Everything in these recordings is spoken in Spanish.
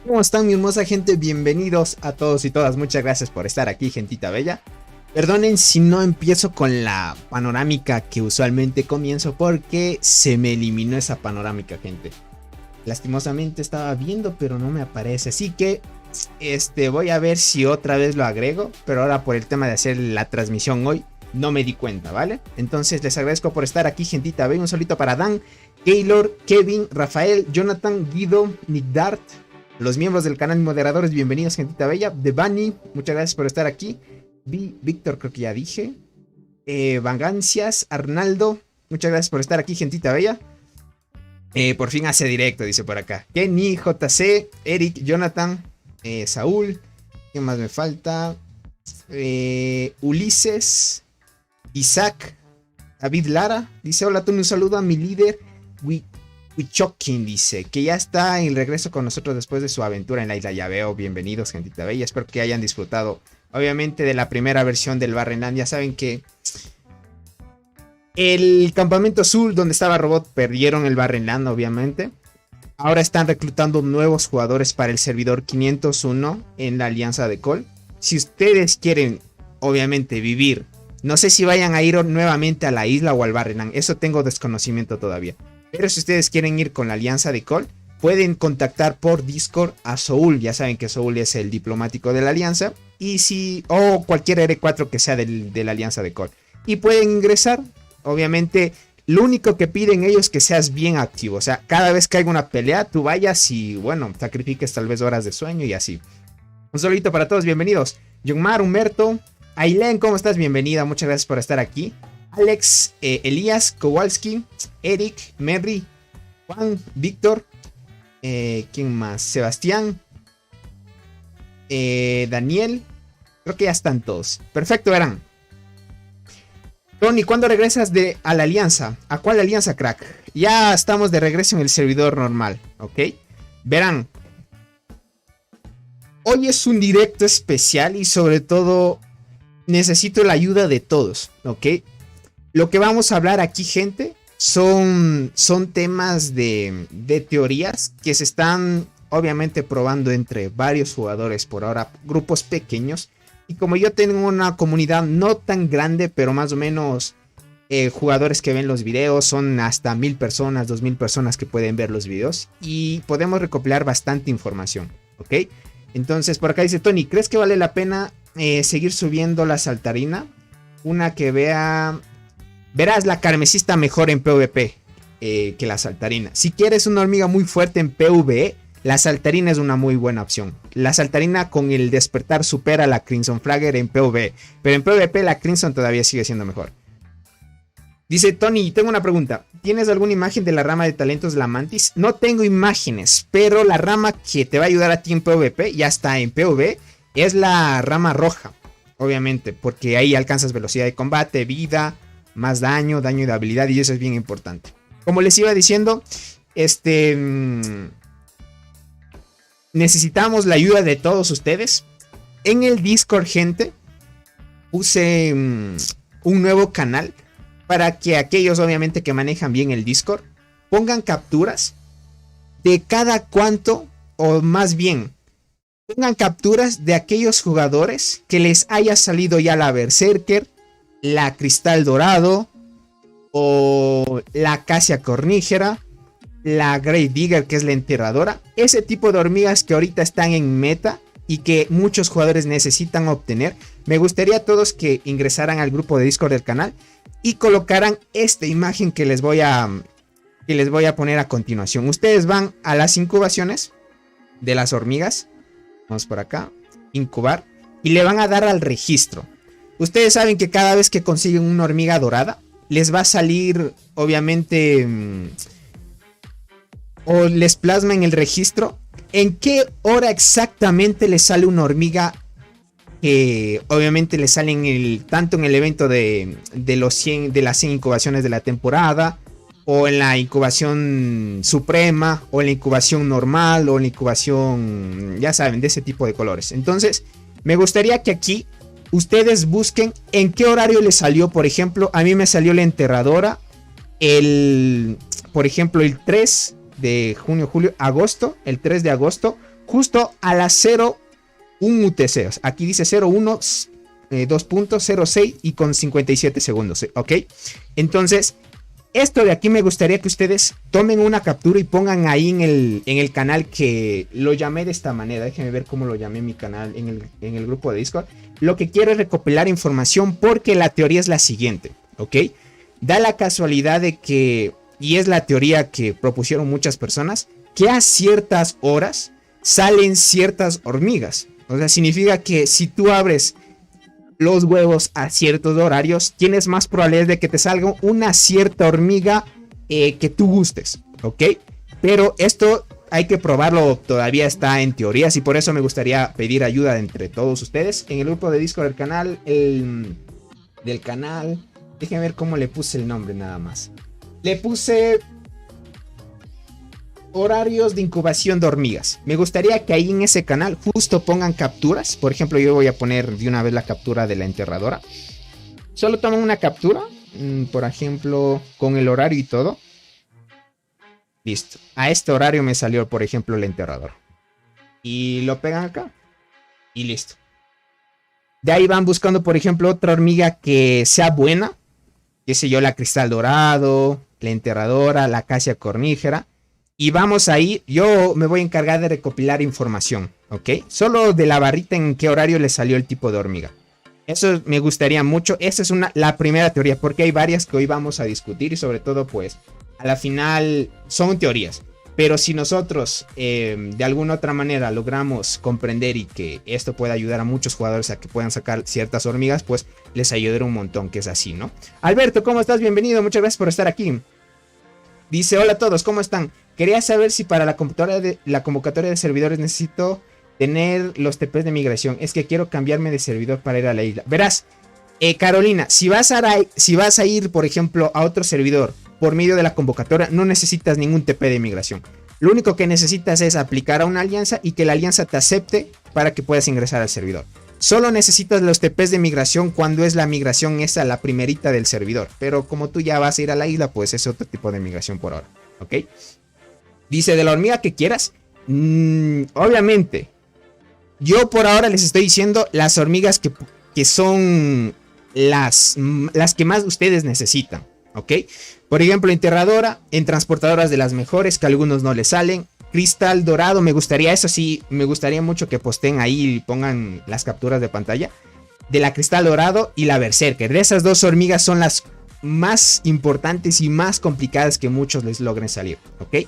¿Cómo están, mi hermosa gente? Bienvenidos a todos y todas. Muchas gracias por estar aquí, gentita bella. Perdonen si no empiezo con la panorámica que usualmente comienzo porque se me eliminó esa panorámica, gente. Lastimosamente estaba viendo, pero no me aparece. Así que voy a ver si otra vez lo agrego. Pero ahora por el tema de hacer la transmisión hoy, no me di cuenta, ¿vale? Entonces les agradezco por estar aquí, gentita bella. Un solito para Dan, Gaylor, Kevin, Rafael, Jonathan, Guido, Nick Dart. Los miembros del canal y moderadores, bienvenidos, gentita bella. Devani, muchas gracias por estar aquí. Víctor, creo que ya dije. Vagancias, Arnaldo, muchas gracias por estar aquí, gentita bella. Por fin hace directo, dice por acá. Kenny, JC, Eric, Jonathan, Saúl. ¿Qué más me falta? Ulises, Isaac, David Lara. Dice, hola, Tony, un saludo a mi líder, Wichokin, dice, que ya está en regreso con nosotros después de su aventura en la isla Yaveo. Bienvenidos, gentita bella. Espero que hayan disfrutado, obviamente, de la primera versión del Barrenland. Ya saben que el campamento azul donde estaba Robot perdieron el Barrenland, obviamente. Ahora están reclutando nuevos jugadores para el servidor 501 en la Alianza de Col. Si ustedes quieren, obviamente, vivir, no sé si vayan a ir nuevamente a la isla o al Barrenland, eso tengo desconocimiento todavía. Pero si ustedes quieren ir con la Alianza de Col, pueden contactar por Discord a Soul. Ya saben que Soul es el diplomático de la Alianza. O cualquier R4 que sea de la Alianza de Col. Y pueden ingresar. Obviamente, lo único que piden ellos es que seas bien activo. O sea, cada vez que haya una pelea, tú vayas y, bueno, sacrifiques tal vez horas de sueño y así. Un saludito para todos, bienvenidos. Yonmar, Humberto, Ailén, ¿cómo estás? Bienvenida, muchas gracias por estar aquí. Alex, Elías, Kowalski, Eric, Merry, Juan, Víctor, ¿quién más? Sebastián, Daniel, creo que ya están todos. Perfecto, verán. Tony, ¿cuándo regresas a la alianza? ¿A cuál alianza, crack? Ya estamos de regreso en el servidor normal, ¿ok? Verán. Hoy es un directo especial y sobre todo necesito la ayuda de todos, ¿ok? Lo que vamos a hablar aquí, gente, son temas de teorías que se están obviamente probando entre varios jugadores por ahora, grupos pequeños. Y como yo tengo una comunidad no tan grande, pero más o menos jugadores que ven los videos, son hasta 1000 personas, 2000 personas que pueden ver los videos. Y podemos recopilar bastante información, ¿ok? Entonces por acá dice Tony, ¿crees que vale la pena seguir subiendo la saltarina? Una que vea... Verás, la carmesista mejor en PvP que la saltarina. Si quieres una hormiga muy fuerte en PvE, la saltarina es una muy buena opción. La saltarina con el despertar supera a la Crimson Flagger en PvE. Pero en PvP la Crimson todavía sigue siendo mejor. Dice Tony, tengo una pregunta. ¿Tienes alguna imagen de la rama de talentos de la Mantis? No tengo imágenes, pero la rama que te va a ayudar a ti en PvP, ya está en PvE, es la rama roja. Obviamente, porque ahí alcanzas velocidad de combate, vida... más daño de habilidad, y eso es bien importante. Como les iba diciendo, necesitamos la ayuda de todos ustedes. En el Discord, gente, puse un nuevo canal para que aquellos, obviamente, que manejan bien el Discord, pongan capturas de cada cuánto, o más bien, pongan capturas de aquellos jugadores que les haya salido ya la Berserker, la Cristal Dorado, o la Acacia Cornígera, la Grave Digger, que es la enterradora. Ese tipo de hormigas que ahorita están en meta y que muchos jugadores necesitan obtener. Me gustaría a todos que ingresaran al grupo de Discord del canal y colocaran esta imagen que les voy a poner a continuación. Ustedes van a las incubaciones de las hormigas. Vamos por acá, incubar, y le van a dar al registro. Ustedes saben que cada vez que consiguen una hormiga dorada, les va a salir, obviamente, o les plasma en el registro en qué hora exactamente les sale una hormiga que obviamente les sale tanto en el evento de las 100 incubaciones de la temporada, o en la incubación suprema, o en la incubación normal, o en la incubación, ya saben, de ese tipo de colores. Entonces, me gustaría que aquí ustedes busquen en qué horario les salió. Por ejemplo, a mí me salió la enterradora por ejemplo, el 3 de junio, julio, agosto, el 3 de agosto, justo a las 01 UTC. Aquí dice 01, 2.06 y con 57 segundos, ¿ok? Entonces, esto de aquí me gustaría que ustedes tomen una captura y pongan ahí en el canal, que lo llamé de esta manera. Déjenme ver cómo lo llamé en mi canal, en el grupo de Discord. Lo que quiero es recopilar información, porque la teoría es la siguiente, ¿ok? Da la casualidad de que, y es la teoría que propusieron muchas personas, que a ciertas horas salen ciertas hormigas. O sea, significa que si tú abres los huevos a ciertos horarios, tienes más probabilidades de que te salga una cierta hormiga que tú gustes, ¿ok? Pero esto hay que probarlo, todavía está en teorías, y por eso me gustaría pedir ayuda de entre todos ustedes. En el grupo de Discord del canal, déjenme ver cómo le puse el nombre nada más. Le puse horarios de incubación de hormigas. Me gustaría que ahí en ese canal justo pongan capturas. Por ejemplo, yo voy a poner de una vez la captura de la enterradora. Solo toman una captura, por ejemplo, con el horario y todo. Listo. A este horario me salió, por ejemplo, la enterradora. Y lo pegan acá. Y listo. De ahí van buscando, por ejemplo, otra hormiga que sea buena. Qué sé yo, la cristal dorado, la enterradora, la acacia cornígera. Y vamos ahí, yo me voy a encargar de recopilar información, ¿ok? Solo de la barrita en qué horario le salió el tipo de hormiga. Eso me gustaría mucho. Esa es la primera teoría, porque hay varias que hoy vamos a discutir, y sobre todo, pues, a la final son teorías. Pero si nosotros de alguna otra manera logramos comprender y que esto pueda ayudar a muchos jugadores a que puedan sacar ciertas hormigas, pues les ayudará un montón, que es así, ¿no? Alberto, ¿cómo estás? Bienvenido, muchas gracias por estar aquí. Dice, hola a todos, ¿cómo están? Quería saber si para la convocatoria de servidores necesito tener los TPs de migración. Es que quiero cambiarme de servidor para ir a la isla. Verás, Carolina, si vas a ir, por ejemplo, a otro servidor por medio de la convocatoria, no necesitas ningún TP de migración. Lo único que necesitas es aplicar a una alianza y que la alianza te acepte para que puedas ingresar al servidor. Solo necesitas los TPs de migración cuando es la migración esa, la primerita del servidor. Pero como tú ya vas a ir a la isla, pues es otro tipo de migración por ahora, ¿ok? Dice, de la hormiga que quieras. Obviamente, yo por ahora les estoy diciendo las hormigas que son las que más ustedes necesitan, ¿ok? Por ejemplo, enterradora, en transportadoras de las mejores, que a algunos no les salen. Cristal dorado, me gustaría, eso sí, me gustaría mucho que posten ahí y pongan las capturas de pantalla. De la cristal dorado y la berserker. De esas dos hormigas son las más importantes y más complicadas que muchos les logren salir, ¿ok?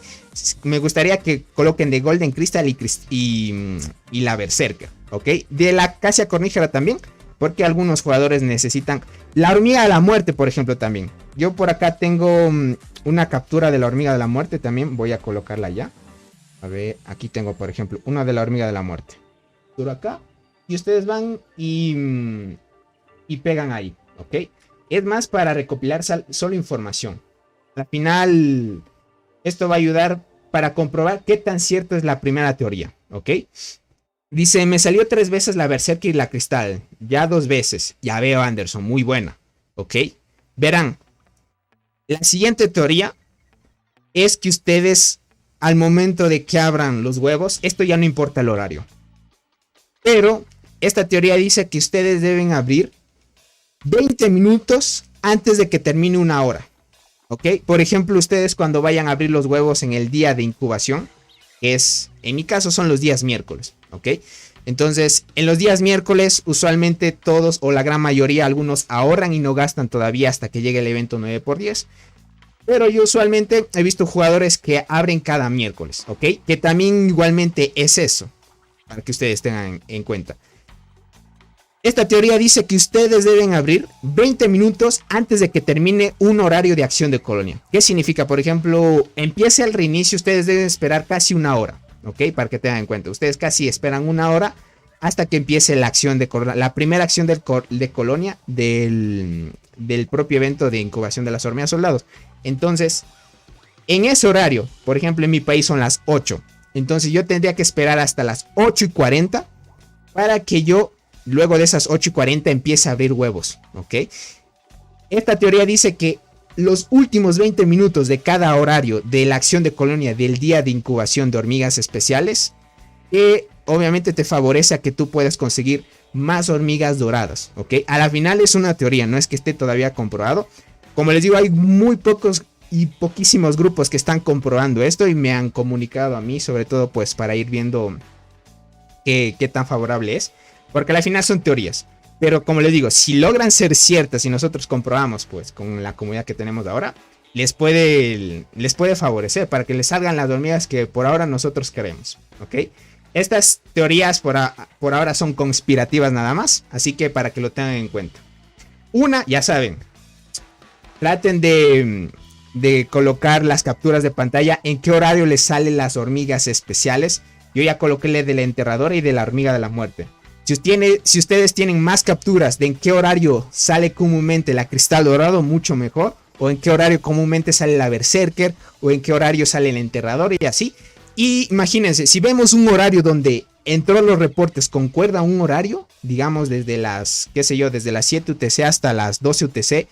Me gustaría que coloquen de Golden Crystal y la berserker, ¿ok? De la acacia cornígera también, porque algunos jugadores necesitan la hormiga de la muerte, por ejemplo, también. Yo por acá tengo una captura de la hormiga de la muerte también, voy a colocarla ya. A ver, aquí tengo, por ejemplo, una de la hormiga de la muerte. Por acá. Y ustedes van y pegan ahí, ¿ok? Es más para recopilar solo información. Al final, esto va a ayudar para comprobar qué tan cierto es la primera teoría, ¿ok? Dice, me salió 3 veces la berserker y la cristal. Ya 2 veces. Ya veo, Anderson, muy buena, ¿ok? Verán, la siguiente teoría es que ustedes, al momento de que abran los huevos, esto ya no importa el horario. Pero esta teoría dice que ustedes deben abrir 20 minutos antes de que termine una hora. ¿Ok? Por ejemplo, ustedes cuando vayan a abrir los huevos en el día de incubación, que es, en mi caso, son los días miércoles. ¿Ok? Entonces, en los días miércoles, usualmente todos o la gran mayoría, algunos ahorran y no gastan todavía hasta que llegue el evento 9×10. Pero yo usualmente he visto jugadores que abren cada miércoles, ¿ok? Que también igualmente es eso, para que ustedes tengan en cuenta. Esta teoría dice que ustedes deben abrir 20 minutos antes de que termine un horario de acción de colonia. ¿Qué significa? Por ejemplo, empiece el reinicio, ustedes deben esperar casi una hora, ¿ok? Para que tengan en cuenta. Ustedes casi esperan una hora hasta que empiece la acción de colonia, la primera acción de colonia del propio evento de incubación de las hormigas soldados. Entonces, en ese horario, por ejemplo, en mi país son las 8. Entonces yo tendría que esperar hasta las 8:40 para que yo, luego de esas 8:40, empiece a abrir huevos, ¿ok? Esta teoría dice que los últimos 20 minutos de cada horario de la acción de colonia del día de incubación de hormigas especiales que obviamente te favorece a que tú puedas conseguir más hormigas doradas, ¿ok? A la final es una teoría, no es que esté todavía comprobado. Como les digo, hay muy pocos y poquísimos grupos que están comprobando esto y me han comunicado a mí, sobre todo pues para ir viendo qué tan favorable es, porque al final son teorías. Pero como les digo, si logran ser ciertas y nosotros comprobamos pues con la comunidad que tenemos ahora, les puede favorecer para que les salgan las hormigas que por ahora nosotros queremos, ¿ok? Estas teorías por ahora son conspirativas nada más, así que para que lo tengan en cuenta. Una, ya saben, traten de colocar las capturas de pantalla en qué horario les salen las hormigas especiales. Yo ya coloqué el de la enterradora y de la hormiga de la muerte. Si ustedes tienen más capturas de en qué horario sale comúnmente la cristal dorado, mucho mejor. O en qué horario comúnmente sale la berserker. O en qué horario sale el enterrador y así. Y imagínense, si vemos un horario donde en todos los reportes concuerda un horario, digamos desde las, qué sé yo, desde las 7 UTC hasta las 12 UTC,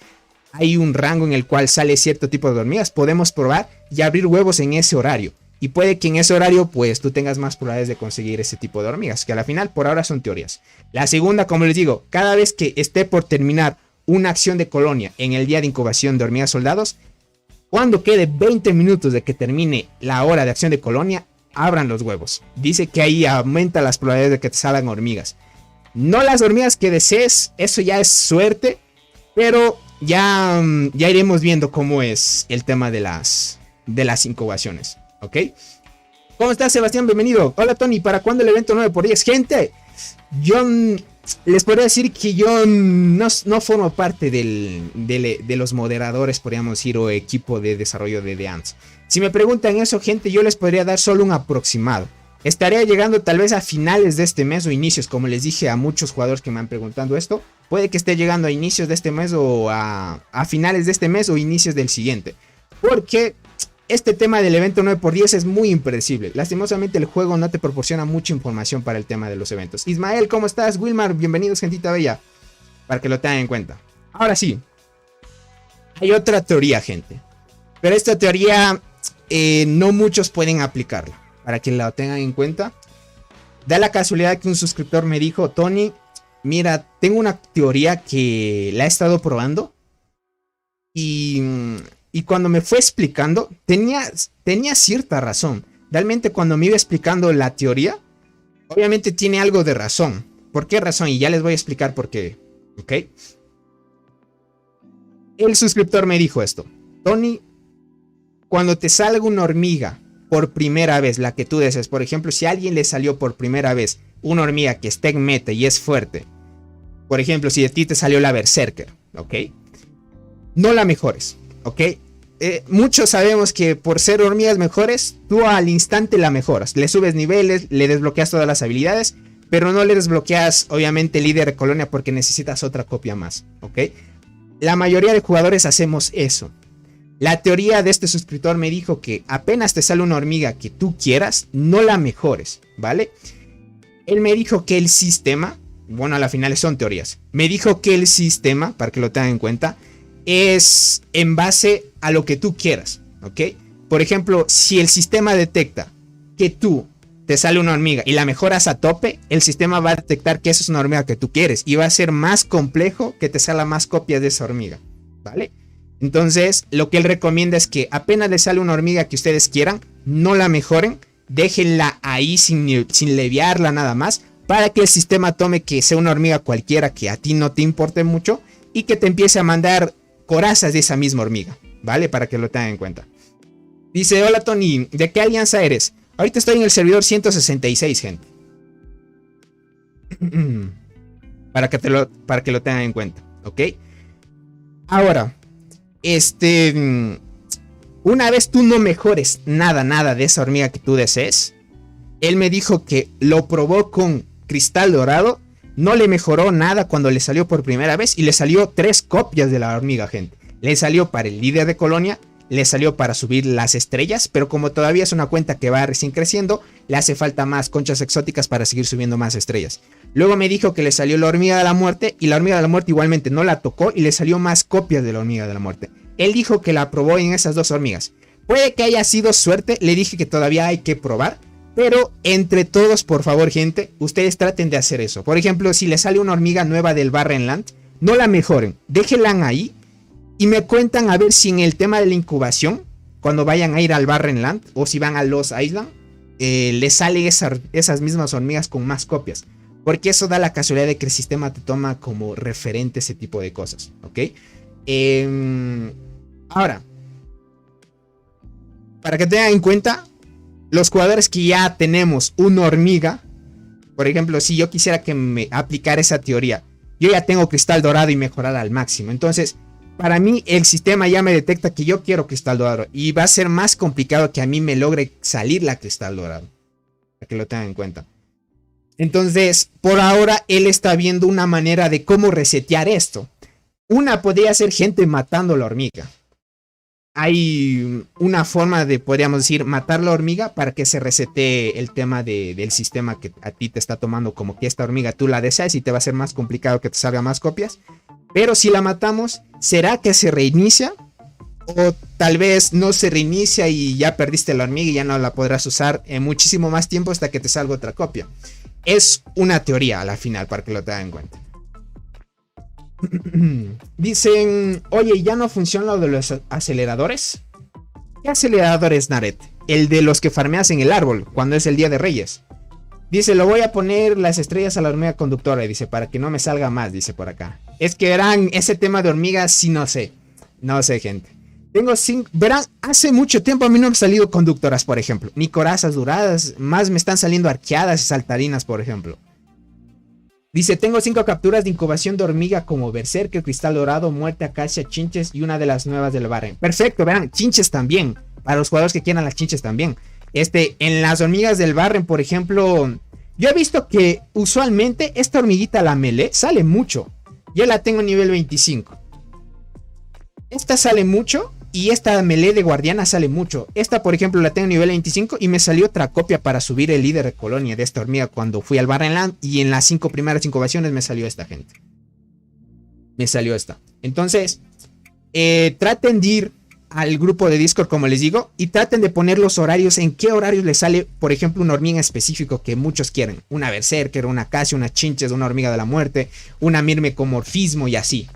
hay un rango en el cual sale cierto tipo de hormigas, podemos probar y abrir huevos en ese horario. Y puede que en ese horario pues tú tengas más probabilidades de conseguir ese tipo de hormigas, que a la final por ahora son teorías. La segunda, como les digo, cada vez que esté por terminar una acción de colonia en el día de incubación de hormigas soldados, cuando quede 20 minutos de que termine la hora de acción de colonia, abran los huevos. Dice que ahí aumenta las probabilidades de que te salgan hormigas. No las hormigas que desees, eso ya es suerte, pero ya iremos viendo cómo es el tema de las incubaciones, ¿ok? ¿Cómo estás, Sebastián? Bienvenido. Hola, Tony, ¿para cuándo el evento 9x10? Gente, yo les podría decir que yo no formo parte de los moderadores, podríamos decir, o equipo de desarrollo de The Ants. Si me preguntan eso, gente, yo les podría dar solo un aproximado. Estaría llegando tal vez a finales de este mes o inicios, como les dije a muchos jugadores que me han preguntado esto. Puede que esté llegando a inicios de este mes o a finales de este mes o inicios del siguiente. Porque este tema del evento 9x10 es muy impredecible. Lastimosamente el juego no te proporciona mucha información para el tema de los eventos. Ismael, ¿cómo estás? Wilmar, bienvenidos, gentita bella. Para que lo tengan en cuenta. Ahora sí. Hay otra teoría, gente. Pero esta teoría no muchos pueden aplicarla. Para que la tengan en cuenta. Da la casualidad que un suscriptor me dijo: Tony, mira, tengo una teoría que la he estado probando. Y cuando me fue explicando, tenía cierta razón. Realmente cuando me iba explicando la teoría, obviamente tiene algo de razón. ¿Por qué razón? Y ya les voy a explicar por qué. ¿Ok? El suscriptor me dijo esto: Tony, cuando te salga una hormiga por primera vez, la que tú desees, por ejemplo, si a alguien le salió por primera vez una hormiga que está en meta y es fuerte, por ejemplo, si de ti te salió la berserker, ¿ok? No la mejores, ¿ok? Muchos sabemos que por ser hormigas mejores, tú al instante la mejoras. Le subes niveles, le desbloqueas todas las habilidades, pero no le desbloqueas, obviamente, líder de colonia porque necesitas otra copia más, ¿ok? La mayoría de jugadores hacemos eso. La teoría de este suscriptor me dijo que apenas te sale una hormiga que tú quieras, no la mejores, ¿vale? Él me dijo que el sistema, bueno, a la final son teorías, me dijo que el sistema, para que lo tengan en cuenta, es en base a lo que tú quieras, ¿ok? Por ejemplo, si el sistema detecta que tú te sale una hormiga y la mejoras a tope, el sistema va a detectar que esa es una hormiga que tú quieres y va a ser más complejo que te salga más copias de esa hormiga, ¿vale? Entonces, lo que él recomienda es que apenas le sale una hormiga que ustedes quieran, no la mejoren, déjenla ahí sin leviarla nada más, para que el sistema tome que sea una hormiga cualquiera que a ti no te importe mucho y que te empiece a mandar corazas de esa misma hormiga, ¿vale? Para que lo tengan en cuenta. Dice: hola Tony, ¿de qué alianza eres? Ahorita estoy en el servidor 166, gente. para que lo tengan en cuenta, ¿ok? Ahora, una vez tú no mejores nada de esa hormiga que tú desees, él me dijo que lo probó con cristal dorado, no le mejoró nada cuando le salió por primera vez y le salió 3 copias de la hormiga, gente. Le salió para el líder de colonia, le salió para subir las estrellas, pero como todavía es una cuenta que va recién creciendo, le hace falta más conchas exóticas para seguir subiendo más estrellas. Luego me dijo que le salió la hormiga de la muerte y la hormiga de la muerte igualmente no la tocó y le salió más copias de la hormiga de la muerte. Él dijo que la probó en esas 2 hormigas. Puede que haya sido suerte, le dije que todavía hay que probar, Pero entre todos, por favor, gente, ustedes traten de hacer eso. Por ejemplo, si les sale una hormiga nueva del Barrenland, no la mejoren, déjenla ahí y me cuentan a ver si en el tema de la incubación, cuando vayan a ir al Barrenland o si van a Lost Island, les salen esas mismas hormigas con más copias. Porque eso da la casualidad de que el sistema te toma como referente ese tipo de cosas, ¿ok? Ahora, para que tengan en cuenta, los jugadores que ya tenemos una hormiga, por ejemplo, si yo quisiera que me aplicara esa teoría, yo ya tengo cristal dorado y mejorar al máximo. Entonces, para mí el sistema ya me detecta que yo quiero cristal dorado y va a ser más complicado que a mí me logre salir la cristal dorado. Para que lo tengan en cuenta. Entonces, por ahora él está viendo una manera de cómo resetear esto. Una podría ser gente matando la hormiga. Hay una forma de, podríamos decir, matar la hormiga para que se resete el tema del sistema que a ti te está tomando como que esta hormiga tú la deseas y te va a ser más complicado que te salga más copias. Pero si la matamos, ¿será que se reinicia? O tal vez no se reinicia y ya perdiste la hormiga y ya no la podrás usar en muchísimo más tiempo hasta que te salga otra copia. Es una teoría a la final para que lo tengan en cuenta. Dicen, oye, ¿ya no funciona lo de los aceleradores? ¿Qué aceleradores, Naret? El de los que farmeas en el árbol cuando es el día de Reyes. Dice, lo voy a poner las estrellas a la hormiga conductora. Y dice, para que no me salga más, dice por acá. Es que verán, ese tema de hormigas, sí, no sé. No sé, gente. Tengo 5, verán, hace mucho tiempo a mí no me han salido conductoras, por ejemplo. Ni corazas duradas, más me están saliendo arqueadas y saltarinas, por ejemplo. Dice, tengo 5 capturas de incubación de hormiga como Berserker, Cristal Dorado, Muerte, Acacia, Chinches y una de las nuevas del Barren. Perfecto, verán, Chinches también. Para los jugadores que quieran las Chinches también. En las hormigas del Barren, por ejemplo, yo he visto que usualmente esta hormiguita, la melee, sale mucho. Yo la tengo a nivel 25. Esta sale mucho. Y esta melee de guardiana sale mucho. Esta, por ejemplo, la tengo a nivel 25 y me salió otra copia para subir el líder de colonia de esta hormiga cuando fui al Barrenland. Y en las 5 primeras incubaciones me salió esta, gente. Me salió esta. Entonces, traten de ir al grupo de Discord, como les digo, y traten de poner los horarios. En qué horarios les sale, por ejemplo, una hormiga específico que muchos quieren. Una Berserker, una Acacia, una Chinches, una hormiga de la muerte, una Mirmecomorfismo y así.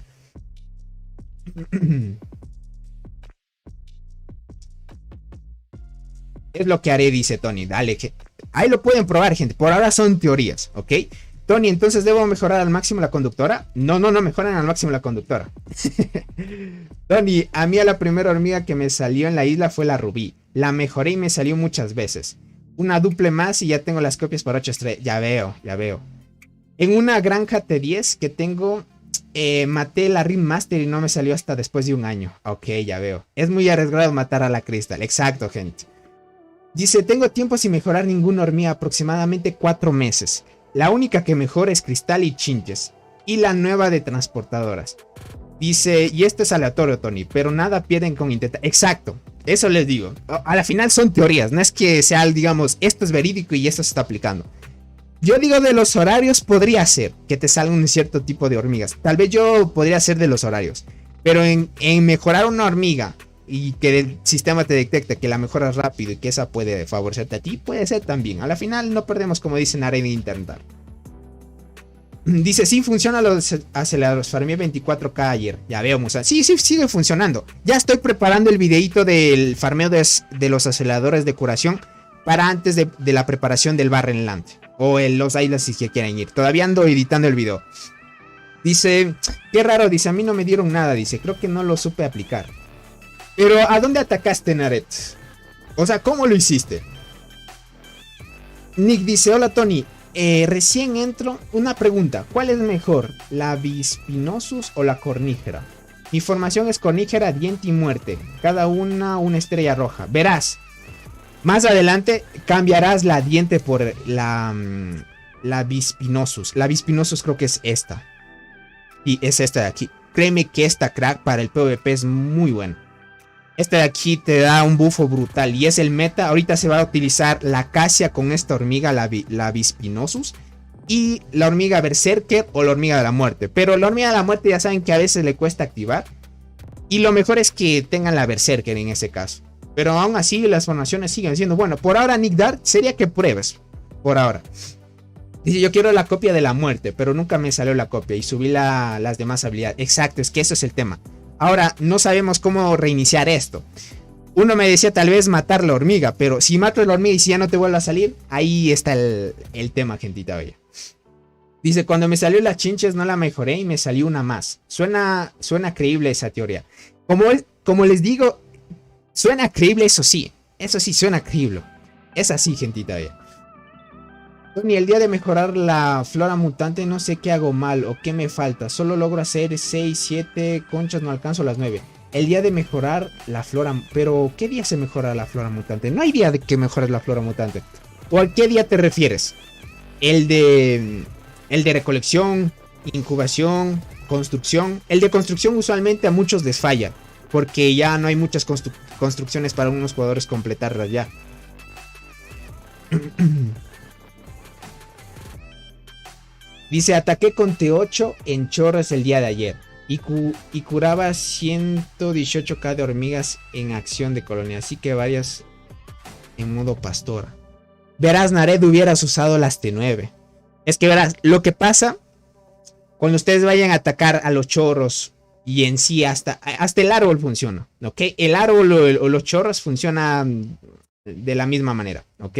Es lo que haré, dice Tony. Dale, ahí lo pueden probar, gente. Por ahora son teorías, ¿ok? Tony, entonces ¿debo mejorar al máximo la conductora? No mejoran al máximo la conductora. Tony, a mí a la primera hormiga que me salió en la isla fue la rubí. La mejoré y me salió muchas veces. Una duple más y ya tengo las copias por 8 estrellas. Ya veo. En una granja T10 que tengo, maté la Ring Master y no me salió hasta después de un año. Ok, ya veo. Es muy arriesgado matar a la Crystal. Exacto, gente. Dice, tengo tiempo sin mejorar ninguna hormiga, aproximadamente 4 meses. La única que mejora es Cristal y Chinches. Y la nueva de transportadoras. Dice, y esto es aleatorio, Tony, pero nada pierden con intentar. Exacto, eso les digo. A la final son teorías, no es que sea, digamos, esto es verídico y esto se está aplicando. Yo digo de los horarios podría ser que te salga un cierto tipo de hormigas. Tal vez yo podría ser de los horarios. Pero en mejorar una hormiga y que el sistema te detecte que la mejoras rápido y que esa puede favorecerte a ti, puede ser también. A la final no perdemos, como dicen, área de intentar. Dice, sí funciona los aceleradores. Farmé 24k ayer. Ya veo, Musa. Sí, sigue funcionando. Ya estoy preparando el videito del farmeo de los aceleradores de curación para antes de la preparación del Barrenland o en los Islas si quieren ir. Todavía ando editando el video. Dice, qué raro, dice, a mí no me dieron nada. Dice, creo que no lo supe aplicar. Pero, ¿a dónde atacaste, Naret? O sea, ¿cómo lo hiciste? Nick dice, hola Tony, recién entro. Una pregunta, ¿cuál es mejor? ¿La Bispinosus o la cornígera? Mi formación es cornígera, diente y muerte. Cada una estrella roja. Verás, más adelante cambiarás la diente por la Bispinosus. La Bispinosus creo que es esta. Y es esta de aquí. Créeme que esta crack para el PvP es muy buena. Este de aquí te da un buffo brutal y es el meta. Ahorita se va a utilizar la Acacia con esta hormiga, la Bispinosus. Y la hormiga Berserker o la hormiga de la muerte. Pero la hormiga de la muerte ya saben que a veces le cuesta activar. Y lo mejor es que tengan la Berserker en ese caso. Pero aún así las formaciones siguen siendo. Bueno, por ahora Nick Dart sería que pruebes. Por ahora. Dice, yo quiero la copia de la muerte, pero nunca me salió la copia y subí las demás habilidades. Exacto, es que eso es el tema. Ahora, no sabemos cómo reiniciar esto. Uno me decía tal vez matar la hormiga, pero si mato la hormiga y si ya no te vuelve a salir, ahí está el tema, gentita bella. Dice, cuando me salió la chinches no la mejoré y me salió una más. Suena creíble esa teoría. Como les digo, suena creíble, eso sí, suena creíble. Es así, gentita bella. Tony, el día de mejorar la flora mutante no sé qué hago mal o qué me falta. Solo logro hacer 6, 7 conchas, no alcanzo las 9. El día de mejorar la flora... Pero, ¿qué día se mejora la flora mutante? No hay día de que mejores la flora mutante. ¿O a qué día te refieres? El de recolección, incubación, construcción. El de construcción usualmente a muchos les falla. Porque ya no hay muchas construcciones para unos jugadores completarlas ya. Dice, ataqué con T8 en chorros el día de ayer. Y curaba 118k de hormigas en acción de colonia. Así que varias en modo pastora. Verás, Nared, hubieras usado las T9. Es que verás, lo que pasa cuando ustedes vayan a atacar a los chorros y en sí hasta el árbol funciona, ¿ok? El árbol o los chorros funcionan de la misma manera, ¿ok?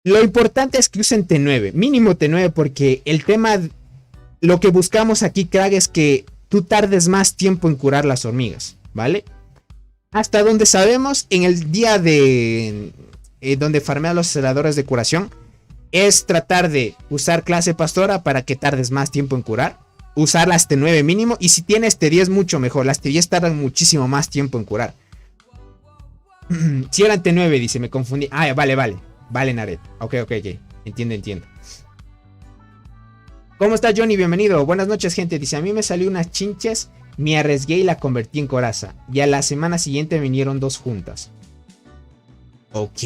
Lo importante es que usen T9, mínimo T9, porque el tema, lo que buscamos aquí, crack, es que tú tardes más tiempo en curar las hormigas, ¿vale? Hasta donde sabemos, en el día de donde farmean los aceleradores de curación, es tratar de usar clase pastora para que tardes más tiempo en curar, usar las T9 mínimo, y si tienes T10 mucho mejor, las T10 tardan muchísimo más tiempo en curar. Si eran T9, dice, me confundí. Ah, vale, Nared. Ok. Entiendo. ¿Cómo está, Johnny? Bienvenido. Buenas noches, gente. Dice, a mí me salió unas chinches, me arriesgué y la convertí en coraza. Y a la semana siguiente vinieron 2 juntas. Ok.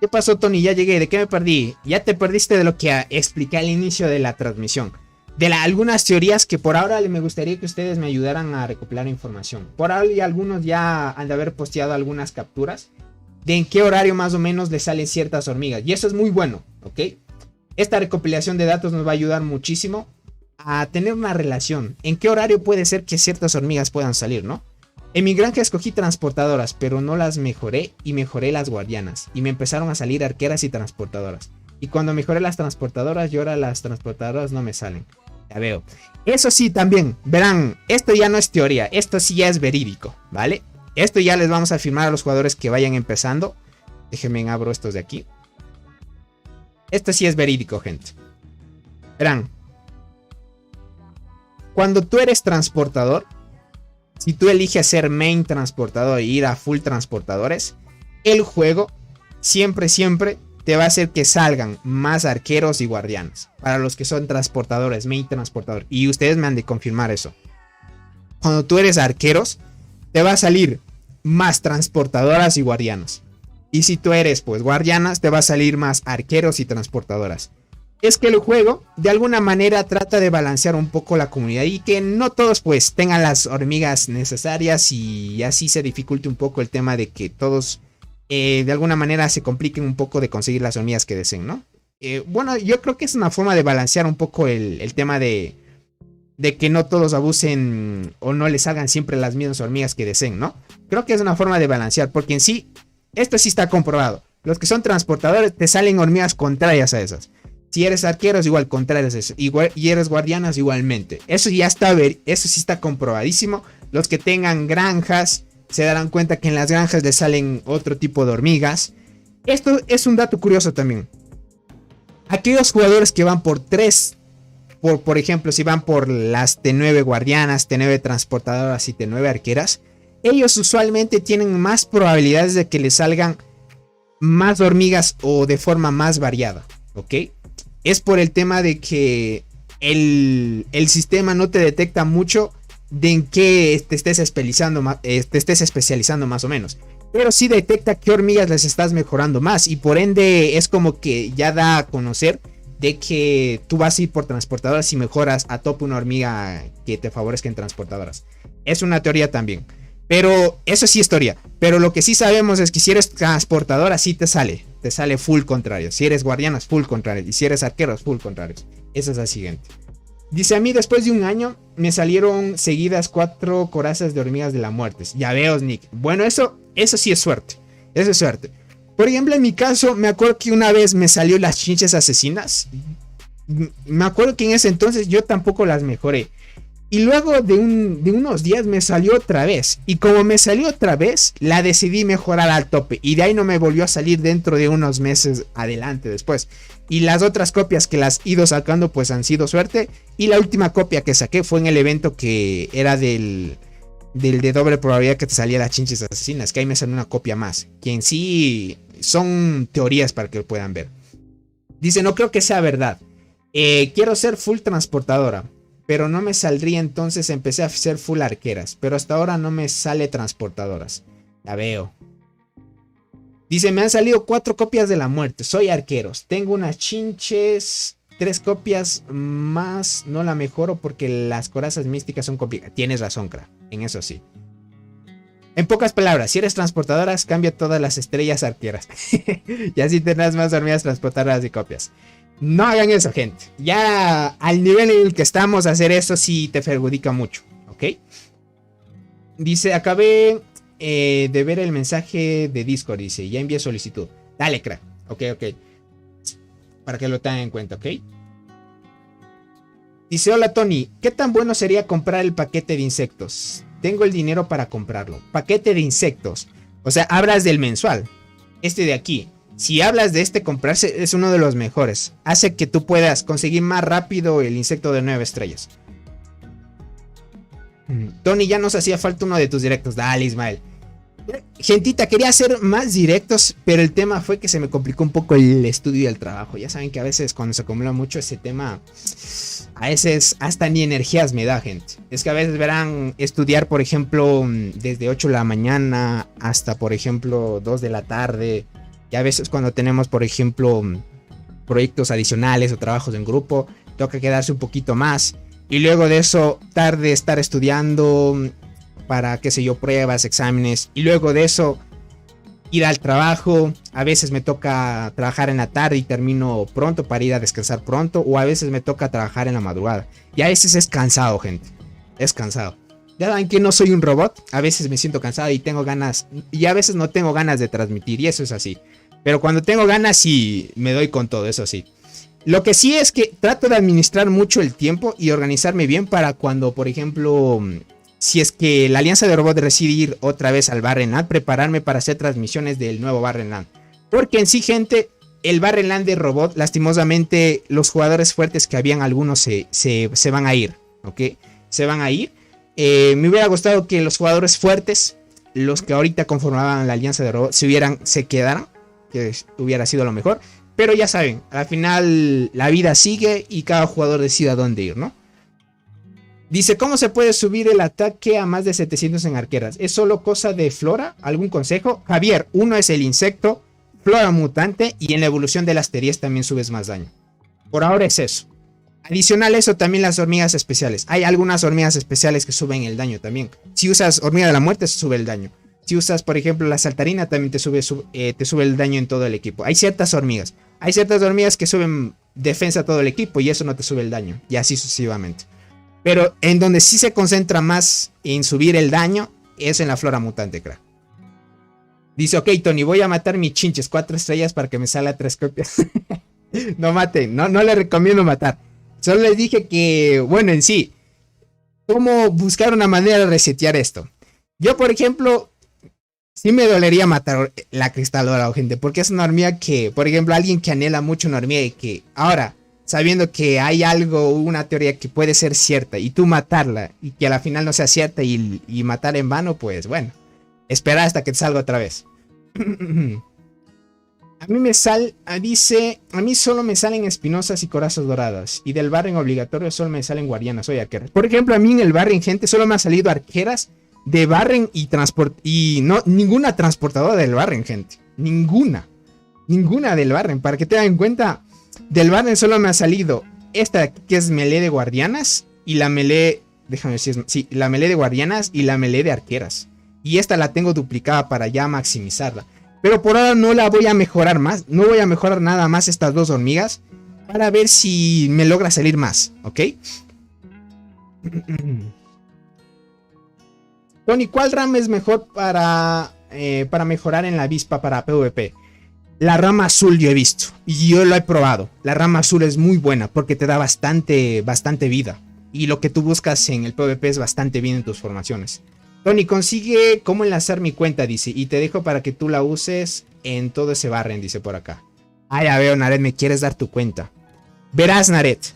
¿Qué pasó, Tony? Ya llegué. ¿De qué me perdí? Ya te perdiste de lo que expliqué al inicio de la transmisión. De algunas teorías que por ahora me gustaría que ustedes me ayudaran a recopilar información. Por ahora y algunos ya han de haber posteado algunas capturas de en qué horario más o menos les salen ciertas hormigas. Y eso es muy bueno, ¿ok? Esta recopilación de datos nos va a ayudar muchísimo a tener una relación. ¿En qué horario puede ser que ciertas hormigas puedan salir, no? En mi granja escogí transportadoras, pero no las mejoré y mejoré las guardianas. Y me empezaron a salir arqueras y transportadoras. Y cuando mejoré las transportadoras, y ahora las transportadoras no me salen. Ya veo. Eso sí, también, verán, esto ya no es teoría, esto sí ya es verídico, ¿vale? Esto ya les vamos a afirmar a los jugadores que vayan empezando. Déjenme abro estos de aquí. Esto sí es verídico, gente. Verán. Cuando tú eres transportador, si tú eliges ser main transportador e ir a full transportadores, el juego siempre te va a hacer que salgan más arqueros y guardianes. Para los que son transportadores, main transportador. Y ustedes me han de confirmar eso. Cuando tú eres arqueros, te va a salir más transportadoras y guardianas. Y si tú eres pues guardianas, te va a salir más arqueros y transportadoras. Es que el juego de alguna manera trata de balancear un poco la comunidad y que no todos pues tengan las hormigas necesarias y así se dificulte un poco el tema de que todos de alguna manera se compliquen un poco de conseguir las hormigas que deseen, ¿no? Bueno, yo creo que es una forma de balancear un poco el tema de que no todos abusen o no les salgan siempre las mismas hormigas que deseen, ¿no? Creo que es una forma de balancear, porque en sí, esto sí está comprobado. Los que son transportadores te salen hormigas contrarias a esas. Si eres arqueros, igual contrarias a eso. Y eres guardianas, igualmente. Eso ya está, eso sí está comprobadísimo. Los que tengan granjas se darán cuenta que en las granjas les salen otro tipo de hormigas. Esto es un dato curioso también. Aquellos jugadores que van por 3, por ejemplo, si van por las T9 guardianas, T9 transportadoras y T9 arqueras, ellos usualmente tienen más probabilidades de que les salgan más hormigas o de forma más variada, ¿ok? Es por el tema de que el sistema no te detecta mucho de en qué te estés especializando más o menos. Pero sí detecta qué hormigas les estás mejorando más. Y por ende es como que ya da a conocer de que tú vas a ir por transportadoras y mejoras a tope una hormiga que te favorezca en transportadoras. Es una teoría también. Pero eso sí es teoría. Pero lo que sí sabemos es que si eres transportadora, sí te sale. Te sale full contrario. Si eres guardianas, full contrario. Y si eres arqueros, full contrarios. Esa es la siguiente. Dice, a mí después de un año me salieron seguidas 4 corazas de hormigas de la muerte. Ya veo, Nick. Bueno, eso sí es suerte. Eso es suerte. Por ejemplo, en mi caso, me acuerdo que una vez me salió las chinches asesinas. Me acuerdo que en ese entonces yo tampoco las mejoré. Y luego de unos días me salió otra vez. Y como me salió otra vez, la decidí mejorar al tope. Y de ahí no me volvió a salir dentro de unos meses adelante después. Y las otras copias que las he ido sacando pues han sido suerte. Y la última copia que saqué fue en el evento que era del de doble probabilidad que te salía las chinches asesinas. Que ahí me salió una copia más. Que en sí son teorías para que lo puedan ver. Dice, no creo que sea verdad. Quiero ser full transportadora. Pero no me saldría, entonces empecé a hacer full arqueras. Pero hasta ahora no me sale transportadoras. La veo. Dice, me han salido 4 copias de la muerte. Soy arqueros. Tengo unas chinches. 3 copias más. No la mejoro porque las corazas místicas son complicadas. Tienes razón, crack. En eso sí. En pocas palabras, si eres transportadoras, cambia todas las estrellas arqueras. Y así tendrás más hormigas transportadoras y copias. No hagan eso, gente. Ya al nivel en el que estamos, hacer eso sí te perjudica mucho. ¿Ok? Dice, acabé de ver el mensaje de Discord. Dice, ya envié solicitud. Dale, crack. Ok. Para que lo tengan en cuenta, ¿ok? Dice, hola Tony. ¿Qué tan bueno sería comprar el paquete de insectos? Tengo el dinero para comprarlo. Paquete de insectos. O sea, hablas del mensual. Este de aquí. Si hablas de este, comprarse es uno de los mejores. Hace que tú puedas conseguir más rápido el insecto de 9 estrellas. Tony, ya nos hacía falta uno de tus directos. Dale, Ismael. Gentita, quería hacer más directos, pero el tema fue que se me complicó un poco el estudio y el trabajo. Ya saben que a veces cuando se acumula mucho ese tema, a veces hasta ni energías me da, gente. Es que a veces verán estudiar, por ejemplo, desde 8 de la mañana hasta, por ejemplo, 2 de la tarde. Y a veces cuando tenemos, por ejemplo, proyectos adicionales o trabajos en grupo, toca quedarse un poquito más. Y luego de eso, tarde estar estudiando para, qué sé yo, pruebas, exámenes. Y luego de eso, ir al trabajo. A veces me toca trabajar en la tarde y termino pronto para ir a descansar pronto. O a veces me toca trabajar en la madrugada. Y a veces es cansado, gente. Es cansado. Ya saben que no soy un robot. A veces me siento cansado y tengo ganas. Y a veces no tengo ganas de transmitir. Y eso es así. Pero cuando tengo ganas sí me doy con todo, eso sí. Lo que sí es que trato de administrar mucho el tiempo y organizarme bien para cuando, por ejemplo, si es que la Alianza de Robots decide ir otra vez al Barrenland, prepararme para hacer transmisiones del nuevo Barrenland. Porque en sí, gente, el Barrenland de Robot, lastimosamente, los jugadores fuertes que habían algunos se van a ir, ¿ok? Se van a ir. Me hubiera gustado que los jugadores fuertes, los que ahorita conformaban la Alianza de Robots, se quedaran. Que hubiera sido lo mejor. Pero ya saben, al final la vida sigue y cada jugador decide a dónde ir, ¿no? Dice, ¿cómo se puede subir el ataque a más de 700 en arqueras? ¿Es solo cosa de flora? ¿Algún consejo? Javier, uno es el insecto, flora mutante y en la evolución de las teorías también subes más daño. Por ahora es eso. Adicional a eso también las hormigas especiales. Hay algunas hormigas especiales que suben el daño también. Si usas hormiga de la muerte, se sube el daño. Si usas, por ejemplo, la saltarina, también te sube el daño en todo el equipo. Hay ciertas hormigas. Hay ciertas hormigas que suben defensa a todo el equipo y eso no te sube el daño. Y así sucesivamente. Pero en donde sí se concentra más en subir el daño es en la flora mutante, crack. Dice, ok, Tony, voy a matar mis chinches 4 estrellas para que me salga 3 copias. No maten, no le recomiendo matar. Solo les dije que, bueno, en sí, cómo buscar una manera de resetear esto. Yo, por ejemplo, sí me dolería matar la cristal dorado, gente, porque es una hormiga que, por ejemplo, alguien que anhela mucho una hormiga y que ahora, sabiendo que hay algo, una teoría que puede ser cierta y tú matarla y que a la final no sea cierta y matar en vano, pues bueno, esperar hasta que te salga otra vez. A mí dice, a mí solo me salen espinosas y corazas doradas. Y del barren obligatorio solo me salen guardianas, soy arqueras. Por ejemplo, a mí en el barren, gente, solo me han salido arqueras de barren y no, ninguna transportadora del barren, gente. Ninguna del barren. Para que tengan en cuenta, Del banner solo me ha salido esta que es melee de guardianas y la melee, déjame ver si es, sí, la melee de guardianas y la melee de arqueras. Y esta la tengo duplicada para ya maximizarla. Pero por ahora no la voy a mejorar más, no voy a mejorar nada más estas dos hormigas para ver si me logra salir más, ¿ok? Tony, ¿cuál rama es mejor para mejorar en la avispa para PvP? La rama azul yo he visto y yo lo he probado. La rama azul es muy buena porque te da bastante vida. Y lo que tú buscas en el PvP es bastante bien en tus formaciones. Tony, consigue cómo enlazar mi cuenta, dice. Y te dejo para que tú la uses en todo ese barren, dice por acá. Ah, ya veo, Naret, me quieres dar tu cuenta. Verás, Naret.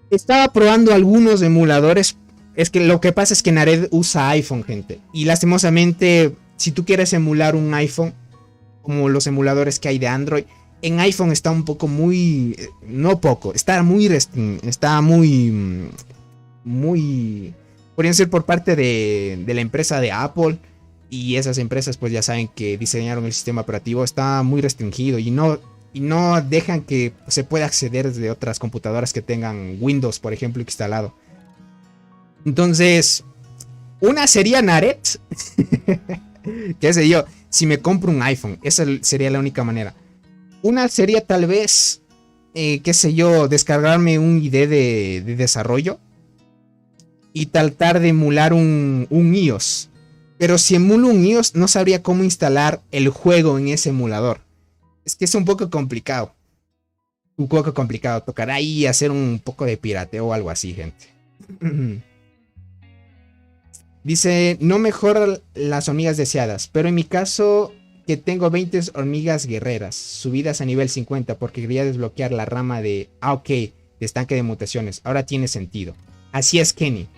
Estaba probando algunos emuladores. Es que lo que pasa es que Naret usa iPhone, gente. Y lastimosamente, si tú quieres emular un iPhone, como los emuladores que hay de Android, en iPhone está un poco muy... No poco, está muy... Podrían ser por parte de la empresa de Apple. Y esas empresas pues ya saben que diseñaron el sistema operativo. Está muy restringido y no dejan que se pueda acceder desde otras computadoras que tengan Windows, por ejemplo, instalado. Entonces, una sería Naret. ¿Qué sé yo? Si me compro un iPhone, esa sería la única manera. Una sería tal vez, qué sé yo, descargarme un ID de desarrollo y tratar de emular un iOS. Pero si emulo un iOS, no sabría cómo instalar el juego en ese emulador. Es que es un poco complicado. Un poco complicado. Tocará ahí hacer un poco de pirateo o algo así, gente. Dice, no mejora las hormigas deseadas, pero en mi caso que tengo 20 hormigas guerreras, subidas a nivel 50 porque quería desbloquear la rama de, de estanque de mutaciones. Ahora tiene sentido. Así es, Kenny,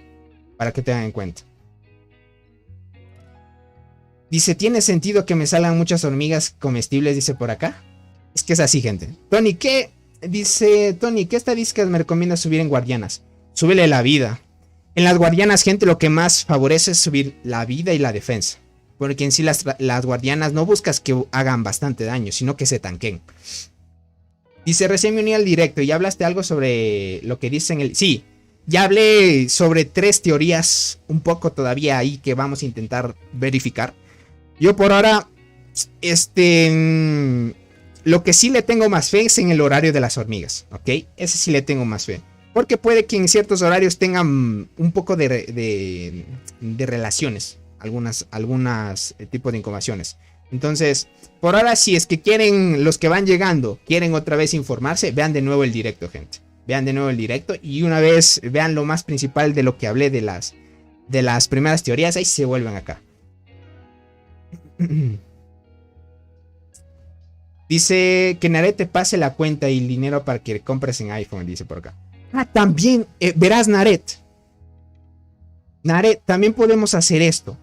para que tengan en cuenta. Dice, ¿tiene sentido que me salgan muchas hormigas comestibles? Dice por acá. Es que es así, gente. Tony, ¿qué? Dice, Tony, ¿qué estadísticas me recomiendas subir en guardianas? Súbele la vida. En las guardianas, gente, lo que más favorece es subir la vida y la defensa. Porque en sí las guardianas no buscas que hagan bastante daño, sino que se tanquen. Dice, recién me uní al directo y hablaste algo sobre lo que dicen el... Sí, ya hablé sobre 3 teorías un poco todavía ahí que vamos a intentar verificar. Yo por ahora, lo que sí le tengo más fe es en el horario de las hormigas, ¿ok? Ese sí le tengo más fe. Porque puede que en ciertos horarios tengan un poco de relaciones, algunas tipos de incubaciones. Entonces, por ahora, si es que quieren, los que van llegando, quieren otra vez informarse, vean de nuevo el directo, gente. Vean de nuevo el directo y una vez vean lo más principal de lo que hablé de las primeras teorías, ahí se vuelven acá. Dice que Naret te pase la cuenta y el dinero para que compres en iPhone, dice por acá. Ah, también, verás, Naret, también podemos hacer esto.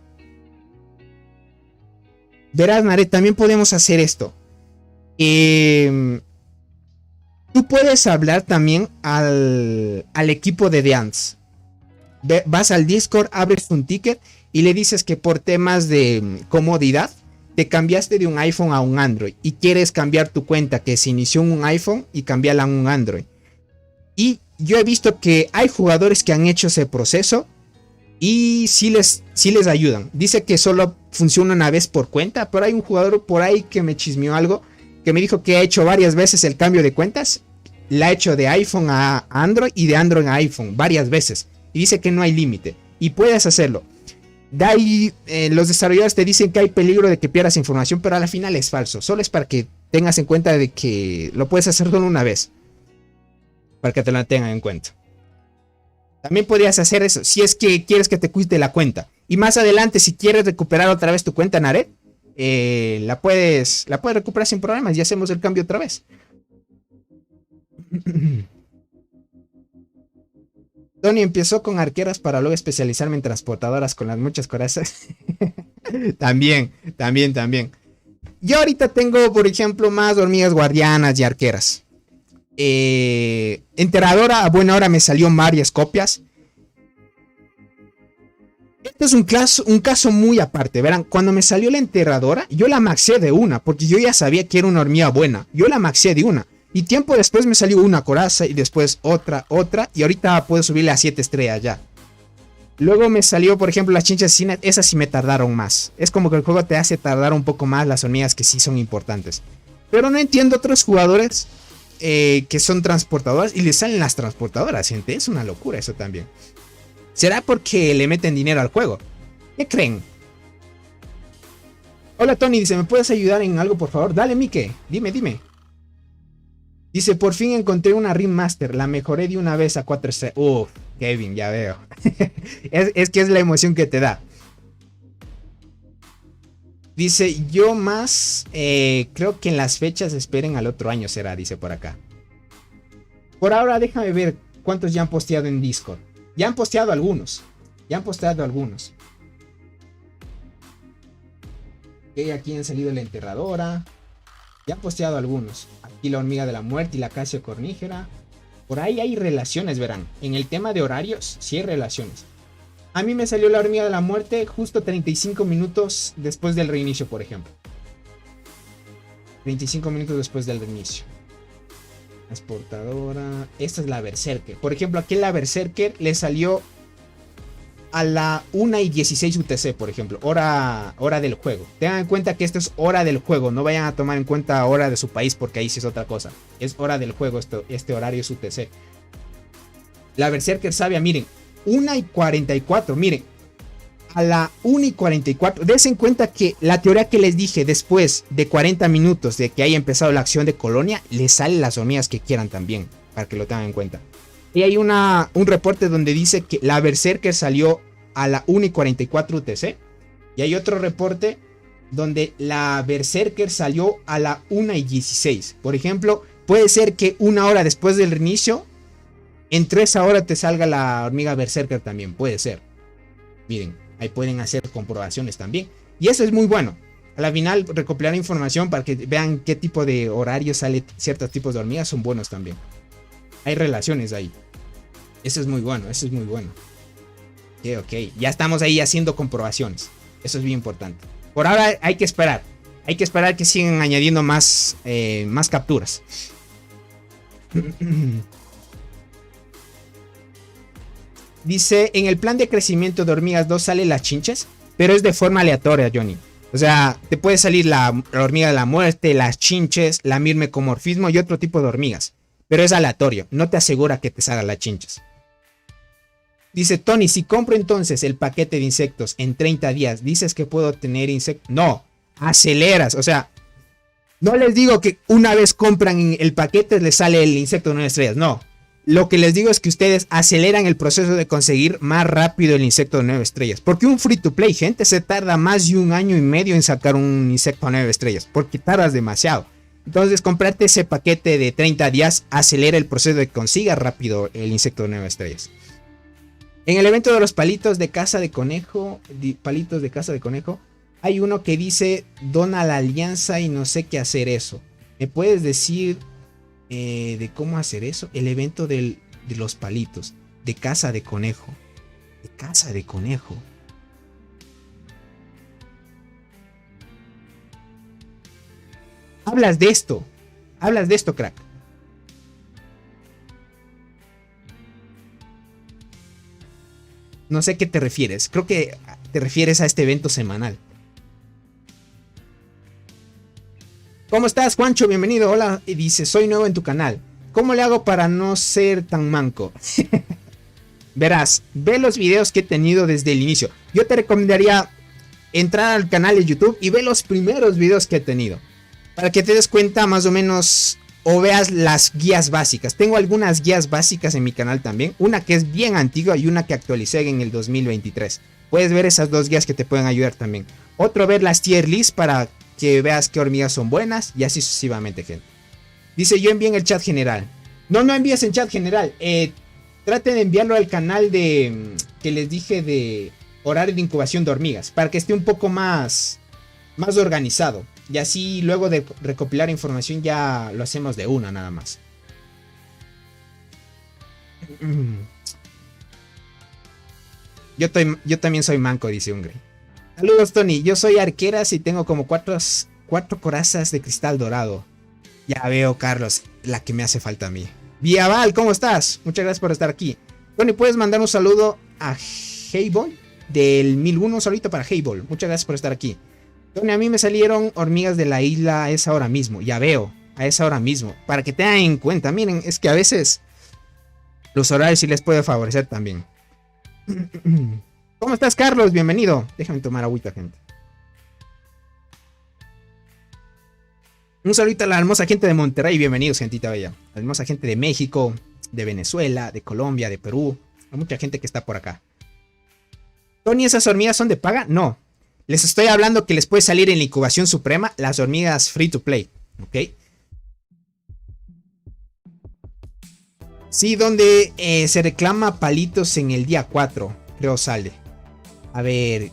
Verás, Naret, también podemos hacer esto. Tú puedes hablar también al equipo de Dance. Vas al Discord, abres un ticket y le dices que por temas de comodidad te cambiaste de un iPhone a un Android y quieres cambiar tu cuenta que se inició en un iPhone y cambiarla a un Android. Y yo he visto que hay jugadores que han hecho ese proceso y sí les ayudan. Dice que solo funciona una vez por cuenta, pero hay un jugador por ahí que me chismeó algo, que me dijo que ha hecho varias veces el cambio de cuentas. La ha hecho de iPhone a Android y de Android a iPhone varias veces. Y dice que no hay límite. Y puedes hacerlo. De ahí los desarrolladores te dicen que hay peligro de que pierdas información, pero al final es falso. Solo es para que tengas en cuenta de que lo puedes hacer solo una vez. Para que te la tengan en cuenta. También podrías hacer eso si es que quieres que te cuide la cuenta. Y más adelante, si quieres recuperar otra vez tu cuenta, Naret, la puedes recuperar sin problemas y hacemos el cambio otra vez. Tony empezó con arqueras para luego especializarme en transportadoras con las muchas corazas. También. Yo ahorita tengo, por ejemplo, más hormigas guardianas y arqueras. Enterradora, a buena hora me salió varias copias. Este es un caso muy aparte. Verán, cuando me salió la enterradora, yo la maxé de una, porque yo ya sabía que era una hormiga buena. Yo la maxé de una. Y tiempo después me salió una coraza y después otra. Y ahorita puedo subirle a 7 estrellas ya. Luego me salió, por ejemplo, las chinchas asesinas. Esas sí me tardaron más. Es como que el juego te hace tardar un poco más las hormigas que sí son importantes. Pero no entiendo otros jugadores que son transportadoras y les salen las transportadoras, gente. Es una locura eso también. ¿Será porque le meten dinero al juego? ¿Qué creen? Hola Tony, dice, ¿me puedes ayudar en algo por favor? Dale, Mike, dime. Dice, por fin encontré una Ringmaster, la mejoré de una vez a 4 estrellas. Uff, Kevin, ya veo. es que es la emoción que te da. Dice, yo más, creo que en las fechas esperen al otro año será, dice por acá. Por ahora déjame ver cuántos ya han posteado en Discord. Ya han posteado algunos. Ok, aquí han salido la enterradora. Ya han posteado algunos. Aquí la hormiga de la muerte y la acacia cornígera. Por ahí hay relaciones, verán. En el tema de horarios, sí hay relaciones. A mí me salió la hormiga de la muerte justo 35 minutos después del reinicio, por ejemplo. 35 minutos después del reinicio. Transportadora. Esta es la Berserker. Por ejemplo, aquí la Berserker le salió a la 1:16 UTC, por ejemplo. Hora del juego. Tengan en cuenta que esto es hora del juego. No vayan a tomar en cuenta hora de su país porque ahí sí es otra cosa. Es hora del juego. Este horario es UTC. La Berserker sabia, miren. 1:44. Miren. A la 1:44. Dense en cuenta que la teoría que les dije después de 40 minutos de que haya empezado la acción de Colonia, les salen las hormigas que quieran también. Para que lo tengan en cuenta. Y hay un reporte donde dice que la Berserker salió a la 1:44 UTC. Y hay otro reporte donde la Berserker salió a la 1:16. Por ejemplo, puede ser que una hora después del reinicio, entre esa hora te salga la hormiga Berserker también. Puede ser. Miren, ahí pueden hacer comprobaciones también. Y eso es muy bueno. A la final, recopilar información para que vean qué tipo de horario sale ciertos tipos de hormigas son buenos también. Hay relaciones ahí. Eso es muy bueno. Ok. Ya estamos ahí haciendo comprobaciones. Eso es bien importante. Por ahora hay que esperar. Hay que esperar que sigan añadiendo más capturas. Dice, en el plan de crecimiento de hormigas 2 sale las chinches, pero es de forma aleatoria, Johnny. O sea, te puede salir la hormiga de la muerte, las chinches, la mirmecomorfismo y otro tipo de hormigas. Pero es aleatorio, no te asegura que te salgan las chinches. Dice Tony, si compro entonces el paquete de insectos en 30 días, ¿dices que puedo tener insectos? No, aceleras, o sea, no les digo que una vez compran el paquete les sale el insecto de 9 estrellas, no. Lo que les digo es que ustedes aceleran el proceso de conseguir más rápido el insecto de 9 estrellas. Porque un free to play, gente, se tarda más de 1 año y medio en sacar un insecto a 9 estrellas. Porque tardas demasiado. Entonces, comprarte ese paquete de 30 días acelera el proceso de que consigas rápido el insecto de 9 estrellas. En el evento de los palitos de caza de conejo, hay uno que dice, dona la alianza y no sé qué hacer eso. ¿Me puedes decir de cómo hacer eso? El evento de los palitos, de caza de conejo. De caza de conejo. Hablas de esto, crack. No sé a qué te refieres. Creo que te refieres a este evento semanal. ¿Cómo estás, Juancho? Bienvenido. Hola. Y dice, soy nuevo en tu canal. ¿Cómo le hago para no ser tan manco? Verás, ve los videos que he tenido desde el inicio. Yo te recomendaría entrar al canal de YouTube y ve los primeros videos que he tenido. Para que te des cuenta más o menos o veas las guías básicas. Tengo algunas guías básicas en mi canal también. Una que es bien antigua y una que actualicé en el 2023. Puedes ver esas dos guías que te pueden ayudar también. Otro, ver las tier list para que veas qué hormigas son buenas y así sucesivamente, gente. Dice, yo envío en el chat general. No envíes en chat general. Traten de enviarlo al canal de que les dije de horario de incubación de hormigas. Para que esté un poco más organizado. Y así luego de recopilar información ya lo hacemos de una nada más. Yo también soy manco, dice Ungre. Saludos, Tony. Yo soy arqueras y tengo como cuatro corazas de cristal dorado. Ya veo, Carlos, la que me hace falta a mí. Viaval, ¿cómo estás? Muchas gracias por estar aquí. Tony, ¿puedes mandar un saludo a Heybol del 1001? Un saludito para Heybol. Muchas gracias por estar aquí. Tony, a mí me salieron hormigas de la isla a esa hora mismo. Ya veo, a esa hora mismo. Para que tengan en cuenta. Miren, es que a veces los horarios sí les puede favorecer también. ¿Cómo estás, Carlos? Bienvenido. Déjame tomar agüita, gente. Un saludito a la hermosa gente de Monterrey. Bienvenidos, gentita bella. La hermosa gente de México, de Venezuela, de Colombia, de Perú. Hay mucha gente que está por acá. Tony, ¿esas hormigas son de paga? No. Les estoy hablando que les puede salir en la incubación suprema las hormigas free to play. ¿Ok? Sí, donde se reclama palitos en el día 4. Creo sale. A ver.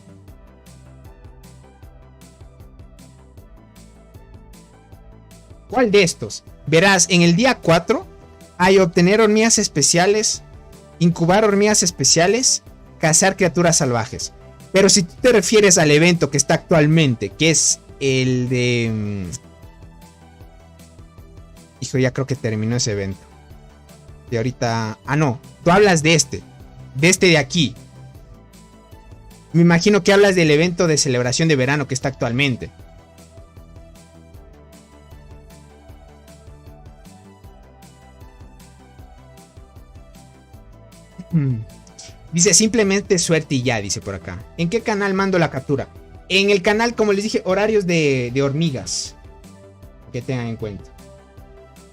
¿Cuál de estos? Verás, en el día 4 hay obtener hormigas especiales, incubar hormigas especiales, cazar criaturas salvajes. Pero si tú te refieres al evento que está actualmente, que es el de... Hijo, ya creo que terminó ese evento. De ahorita... Ah, no. Tú hablas de este. De este de aquí. Me imagino que hablas del evento de celebración de verano que está actualmente. Dice simplemente suerte y ya, dice por acá. ¿En qué canal mando la captura? En el canal, como les dije, horarios de hormigas. Que tengan en cuenta.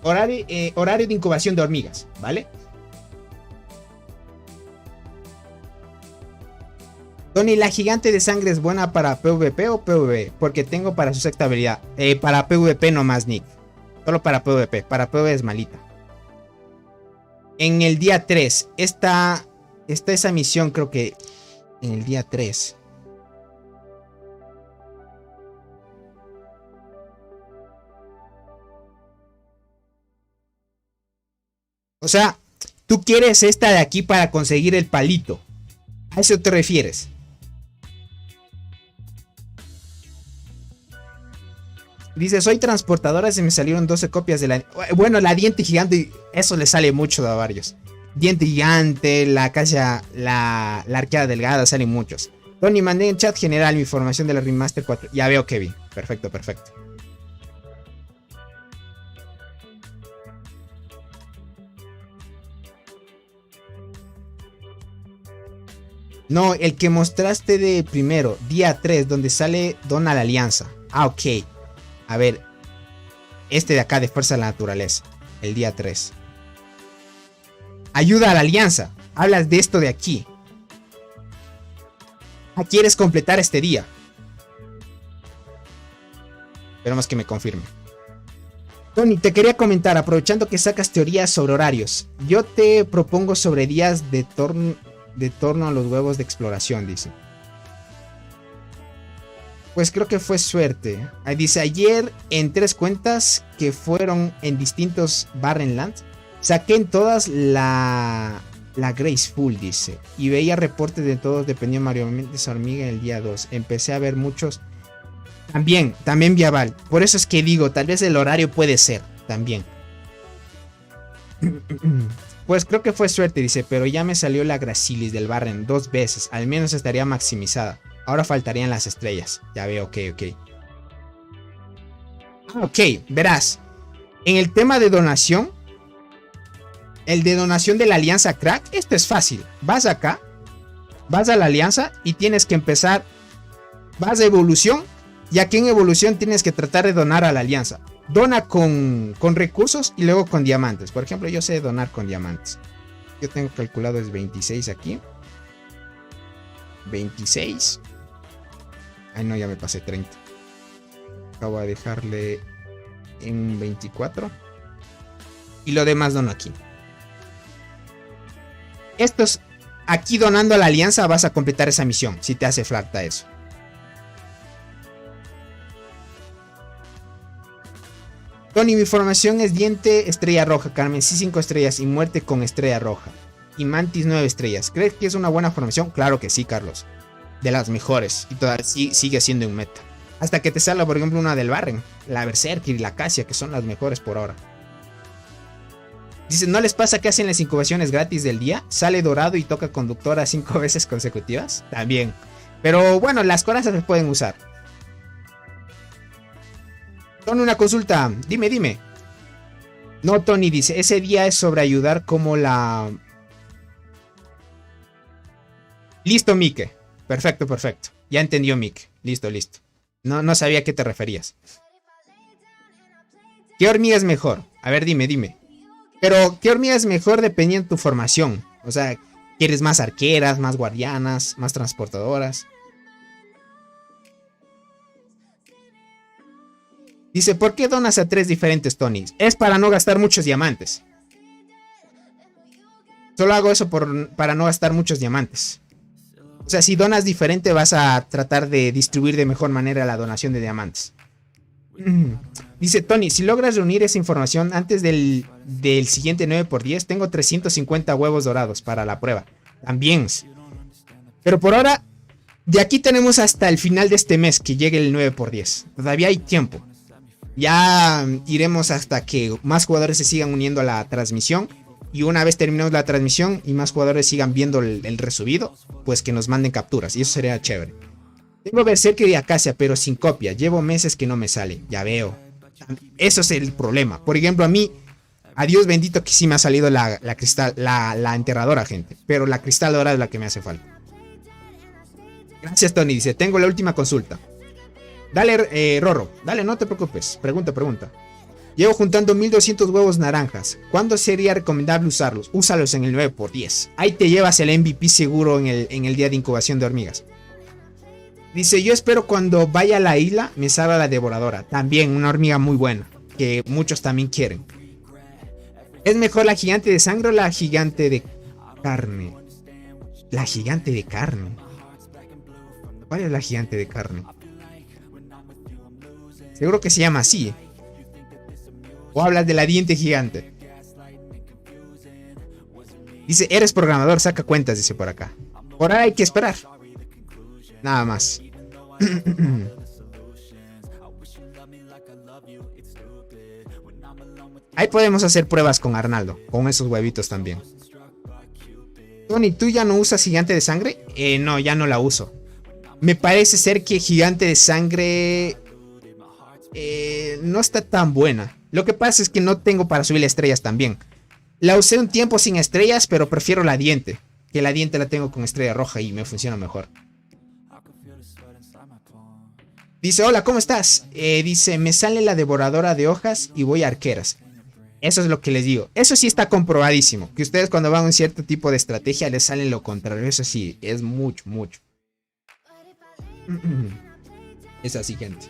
Horario de incubación de hormigas, ¿vale? Tony, ¿la gigante de sangre es buena para PvP o PvE? Porque tengo para su sexta habilidad. Para PvP nomás, Nick. Solo para PvP. Para PvE es malita. En el día 3. Está esa misión, creo que en el día 3. O sea, tú quieres esta de aquí para conseguir el palito. ¿A eso te refieres? Dice, soy transportadora y se me salieron 12 copias de la... Bueno, la diente gigante, eso le sale mucho a varios. Diente gigante, la caja, la arqueada delgada, salen muchos. Tony, mandé en chat general mi información de la Remaster 4. Ya veo, Kevin. Perfecto, perfecto. No, el que mostraste de primero, día 3, donde sale Dona la Alianza. Ah, ok. A ver, este de acá de Fuerza de la Naturaleza, el día 3. Ayuda a la Alianza. Hablas de esto de aquí. Ah, ¿quieres completar este día? Esperemos que me confirme. Tony, te quería comentar, aprovechando que sacas teorías sobre horarios. Yo te propongo sobre días de torno a los huevos de exploración, dice. Pues creo que fue suerte. Dice, ayer en 3 cuentas que fueron en distintos Barrenlands, saqué en todas la Graceful, dice. Y veía reportes de todos, dependiendo mayormente de esa hormiga en el día 2. Empecé a ver muchos. También Viaval. Por eso es que digo, tal vez el horario puede ser, también. Pues creo que fue suerte, dice, pero ya me salió la Gracilis del Barren 2 veces. Al menos estaría maximizada. Ahora faltarían las estrellas. Ya veo, ok. Ok, verás. En el tema de donación, el de donación de la Alianza Crack, esto es fácil. Vas acá, vas a la Alianza y tienes que empezar. Vas a evolución. Y aquí en evolución tienes que tratar de donar a la Alianza. Dona con recursos y luego con diamantes. Por ejemplo, yo sé donar con diamantes. Yo tengo calculado es 26 aquí. 26. Ay, no, ya me pasé 30. Acabo de dejarle en 24. Y lo demás dono aquí. Estos, aquí donando a la Alianza vas a completar esa misión. Si te hace falta eso. Tony, mi formación es diente, estrella roja, carmesí 5 estrellas y muerte con estrella roja. y Mantis 9 estrellas. ¿Crees que es una buena formación? Claro que sí, Carlos. De las mejores. Y todavía sigue siendo un meta. Hasta que te salga, por ejemplo, una del Barren, la Berserker y la Cassia, que son las mejores por ahora. Dice, ¿no les pasa que hacen las incubaciones gratis del día? Sale dorado y toca conductora 5 veces consecutivas. También. Pero bueno, las corazas se pueden usar. Tony, una consulta. Dime. No, Tony dice, ese día es sobre ayudar como la... Listo, Mike. Perfecto. Ya entendió Mike. Listo. No sabía a qué te referías. ¿Qué hormiga es mejor? A ver, dime. Pero, ¿qué hormiga es mejor dependiendo de tu formación? O sea, ¿quieres más arqueras, más guardianas, más transportadoras? Dice, ¿por qué donas a 3 diferentes Tonys? Es para no gastar muchos diamantes. Solo hago eso para no gastar muchos diamantes. O sea, si donas diferente vas a tratar de distribuir de mejor manera la donación de diamantes. Dice Tony, si logras reunir esa información antes del siguiente 9×10, tengo 350 huevos dorados para la prueba. También. Pero por ahora, de aquí tenemos hasta el final de este mes que llegue el 9×10. Todavía hay tiempo. Ya iremos hasta que más jugadores se sigan uniendo a la transmisión. Y una vez terminemos la transmisión y más jugadores sigan viendo el resubido, pues que nos manden capturas. Y eso sería chévere. Tengo Berserker y Acacia, pero sin copia. Llevo meses que no me sale. Ya veo. Eso es el problema. Por ejemplo, a mí, a Dios bendito que sí me ha salido la cristal, la enterradora, gente. Pero la cristal dorada es la que me hace falta. Gracias, Tony. Dice, tengo la última consulta. Dale, Rorro. Dale, no te preocupes. Pregunta. Llevo juntando 1200 huevos naranjas. ¿Cuándo sería recomendable usarlos? Úsalos en el 9×10. Ahí te llevas el MVP seguro en el día de incubación de hormigas. Dice, yo espero cuando vaya a la isla me salga la devoradora. También una hormiga muy buena, que muchos también quieren. ¿Es mejor la gigante de sangre o la gigante de carne? La gigante de carne. ¿Cuál es la gigante de carne? Seguro que se llama así. ¿O hablas de la diente gigante? Dice, eres programador, saca cuentas, dice por acá. Por ahora hay que esperar. Nada más. Ahí podemos hacer pruebas con Arnaldo. Con esos huevitos también. Tony, ¿tú ya no usas gigante de sangre? No, ya no la uso. Me parece ser que gigante de sangre no está tan buena. Lo que pasa es que no tengo para subir estrellas también. La usé un tiempo sin estrellas, pero prefiero la diente. Que la diente la tengo con estrella roja y me funciona mejor. Dice, hola, ¿cómo estás? Dice, me sale la devoradora de hojas y voy a arqueras. Eso es lo que les digo. Eso sí está comprobadísimo. Que ustedes cuando van a un cierto tipo de estrategia les sale lo contrario. Eso sí, es mucho. Es así, gente.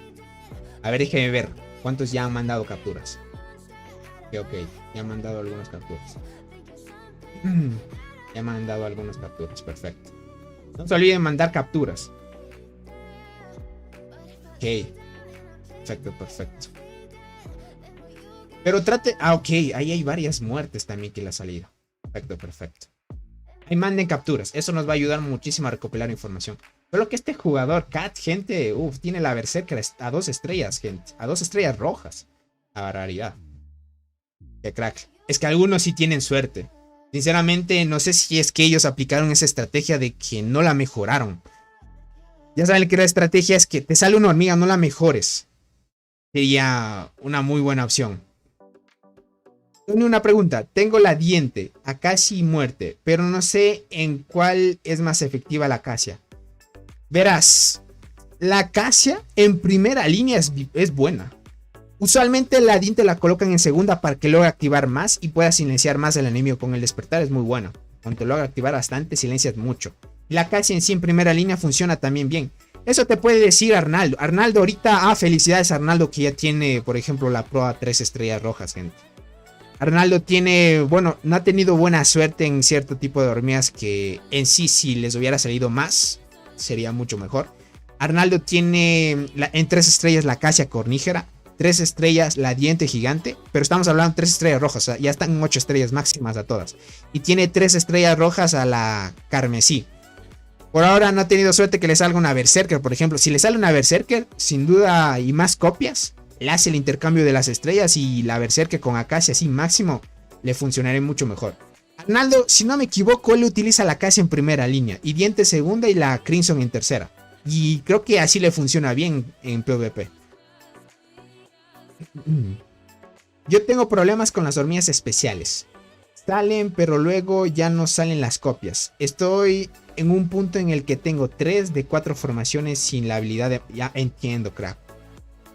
A ver, déjenme ver. ¿Cuántos ya han mandado capturas? Ok, ya han mandado algunas capturas. Ya me han dado algunas capturas, perfecto. No se olviden mandar capturas. Ok. Perfecto. Pero trate... ok, ahí hay varias muertes también que le ha salido. Perfecto. Ahí manden capturas. Eso nos va a ayudar muchísimo a recopilar información. Solo que este jugador, Cat, gente, tiene la Berserker a 2 estrellas, gente. A 2 estrellas rojas. La barbaridad. Qué crack. Es que algunos sí tienen suerte. Sinceramente, no sé si es que ellos aplicaron esa estrategia de que no la mejoraron. Ya saben que la estrategia es que te sale una hormiga, no la mejores. Sería una muy buena opción. Tengo una pregunta. Tengo la diente, acacia y muerte, pero no sé en cuál es más efectiva la acacia. Verás, la acacia en primera línea es buena. Usualmente la diente la colocan en segunda para que logre activar más y pueda silenciar más al enemigo con el despertar. Es muy bueno. Cuando logra activar bastante, silencias mucho. Y la acacia en sí en primera línea funciona también bien. Eso te puede decir Arnaldo. Arnaldo ahorita, felicidades a Arnaldo que ya tiene, por ejemplo, la proa 3 estrellas rojas, gente. Arnaldo tiene, bueno, no ha tenido buena suerte en cierto tipo de hormigas que en sí, si les hubiera salido más, sería mucho mejor. Arnaldo tiene en 3 estrellas la acacia cornígera. 3 estrellas la diente gigante, pero estamos hablando de 3 estrellas rojas, o sea, ya están en 8 estrellas máximas a todas. Y tiene 3 estrellas rojas a la carmesí. Por ahora no ha tenido suerte que le salga una Berserker, por ejemplo. Si le sale una Berserker, sin duda y más copias, le hace el intercambio de las estrellas y la Berserker con Acacia así máximo le funcionaría mucho mejor. Arnaldo, si no me equivoco, él utiliza la Acacia en primera línea y diente segunda y la Crimson en tercera. Y creo que así le funciona bien en PvP. Yo tengo problemas con las hormigas especiales. Salen, pero luego ya no salen las copias. Estoy en un punto en el que tengo 3 de 4 formaciones sin la habilidad de... Ya entiendo, crack.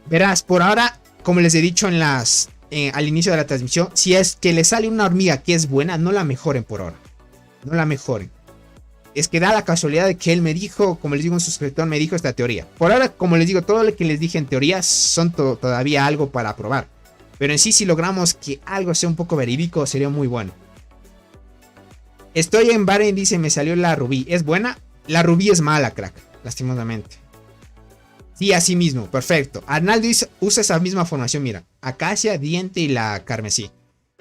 Verás, por ahora, como les he dicho al inicio de la transmisión, si es que le sale una hormiga que es buena, no la mejoren por ahora. No la mejoren. Es que da la casualidad de que él me dijo, como les digo, un suscriptor me dijo esta teoría. Por ahora, como les digo, todo lo que les dije en teoría son todavía algo para probar. Pero en sí, si logramos que algo sea un poco verídico, sería muy bueno. Estoy en Baren, dice, me salió la rubí. ¿Es buena? La rubí es mala, crack. Lastimosamente. Sí, así mismo. Perfecto. Arnaldo usa esa misma formación, mira. Acacia, diente y la carmesí.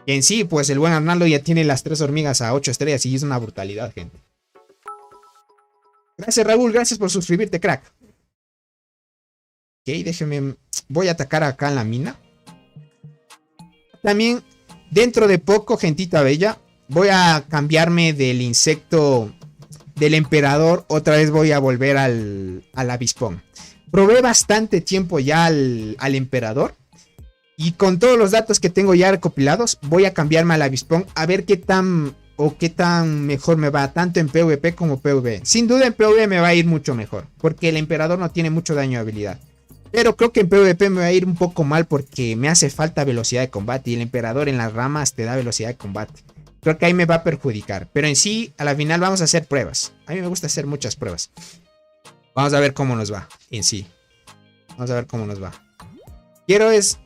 Y en sí, pues el buen Arnaldo ya tiene las 3 hormigas a 8 estrellas y es una brutalidad, gente. Gracias, Raúl. Gracias por suscribirte, crack. Ok, déjenme... Voy a atacar acá en la mina. También, dentro de poco, gentita bella, voy a cambiarme del insecto del emperador. Otra vez voy a volver al avispón. Probé bastante tiempo ya al emperador. Y con todos los datos que tengo ya recopilados, voy a cambiarme al avispón a ver qué tan mejor me va, tanto en PvP como PvE. Sin duda en PvE me va a ir mucho mejor, porque el emperador no tiene mucho daño de habilidad. Pero creo que en PvP me va a ir un poco mal porque me hace falta velocidad de combate. Y el emperador en las ramas te da velocidad de combate. Creo que ahí me va a perjudicar. Pero en sí, a la final vamos a hacer pruebas. A mí me gusta hacer muchas pruebas. Vamos a ver cómo nos va en sí. Vamos a ver cómo nos va. Quiero es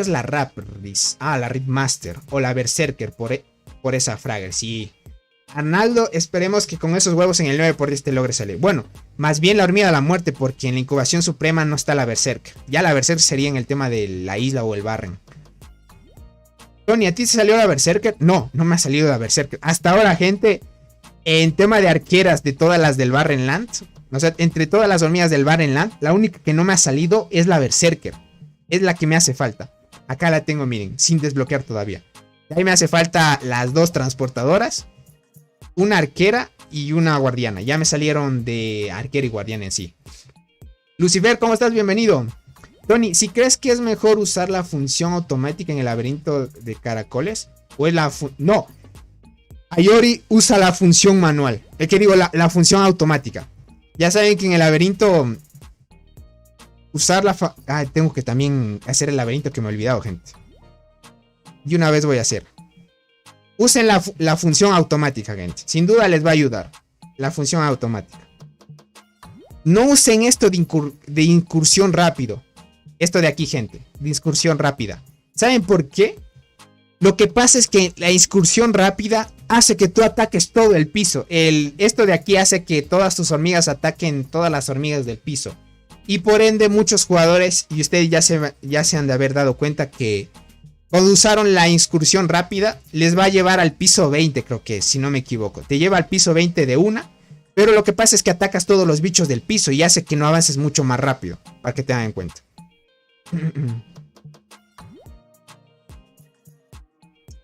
la Rapris. Ah, la Ripmaster. O la Berserker por esa Fragger. Sí. Arnaldo, esperemos que con esos huevos en el 9 por 10 te logre salir. Bueno, más bien la hormiga de la muerte, porque en la incubación suprema no está la Berserker. Ya la Berserker sería en el tema de la isla o el Barren. Tony, ¿a ti te salió la Berserker? No, no me ha salido la Berserker. Hasta ahora, gente, en tema de arqueras de todas las del Barrenland, o sea, entre todas las hormigas del Barrenland, la única que no me ha salido es la Berserker. Es la que me hace falta. Acá la tengo, miren, sin desbloquear todavía. Ahí me hace falta las 2 transportadoras, una arquera y una guardiana. Ya me salieron de arquera y guardiana en sí. Lucifer, ¿cómo estás? Bienvenido. Tony, si crees que es mejor usar la función automática en el laberinto de caracoles, o es la no. Ayori usa la función manual. Es que digo, la función automática. Ya saben que en el laberinto usar tengo que también hacer el laberinto que me he olvidado, gente. Y una vez voy a hacer. Usen la función automática, gente. Sin duda les va a ayudar. La función automática. No usen esto de incursión rápido. Esto de aquí, gente. De incursión rápida. ¿Saben por qué? Lo que pasa es que la incursión rápida hace que tú ataques todo el piso. Esto de aquí hace que todas tus hormigas ataquen todas las hormigas del piso. Y por ende muchos jugadores, y ustedes ya se han de haber dado cuenta que cuando usaron la incursión rápida, les va a llevar al piso 20, creo que, si no me equivoco. Te lleva al piso 20 de una, pero lo que pasa es que atacas todos los bichos del piso y hace que no avances mucho más rápido, para que tengan en cuenta.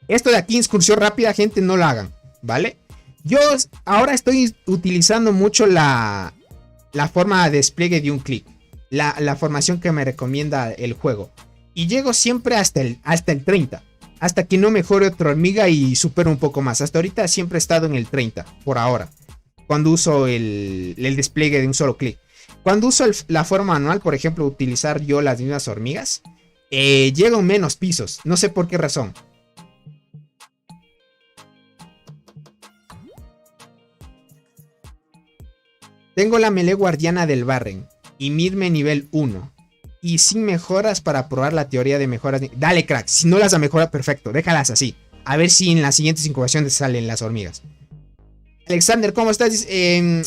Esto de aquí, incursión rápida, gente, no lo hagan, ¿vale? Yo ahora estoy utilizando mucho la forma de despliegue de un clic. La formación que me recomienda el juego. Y llego siempre hasta el 30. Hasta que no mejore otra hormiga y supero un poco más. Hasta ahorita siempre he estado en el 30, por ahora. Cuando uso el despliegue de un solo clic. Cuando uso la forma manual, por ejemplo, utilizar yo las mismas hormigas, llego a menos pisos. No sé por qué razón. Tengo la melee guardiana del Barren y Mirme nivel 1. Y sin mejoras para probar la teoría de mejoras. Dale, crack, si no las mejora, perfecto, déjalas así. A ver si en las siguientes incubaciones salen las hormigas. Alexander, ¿cómo estás?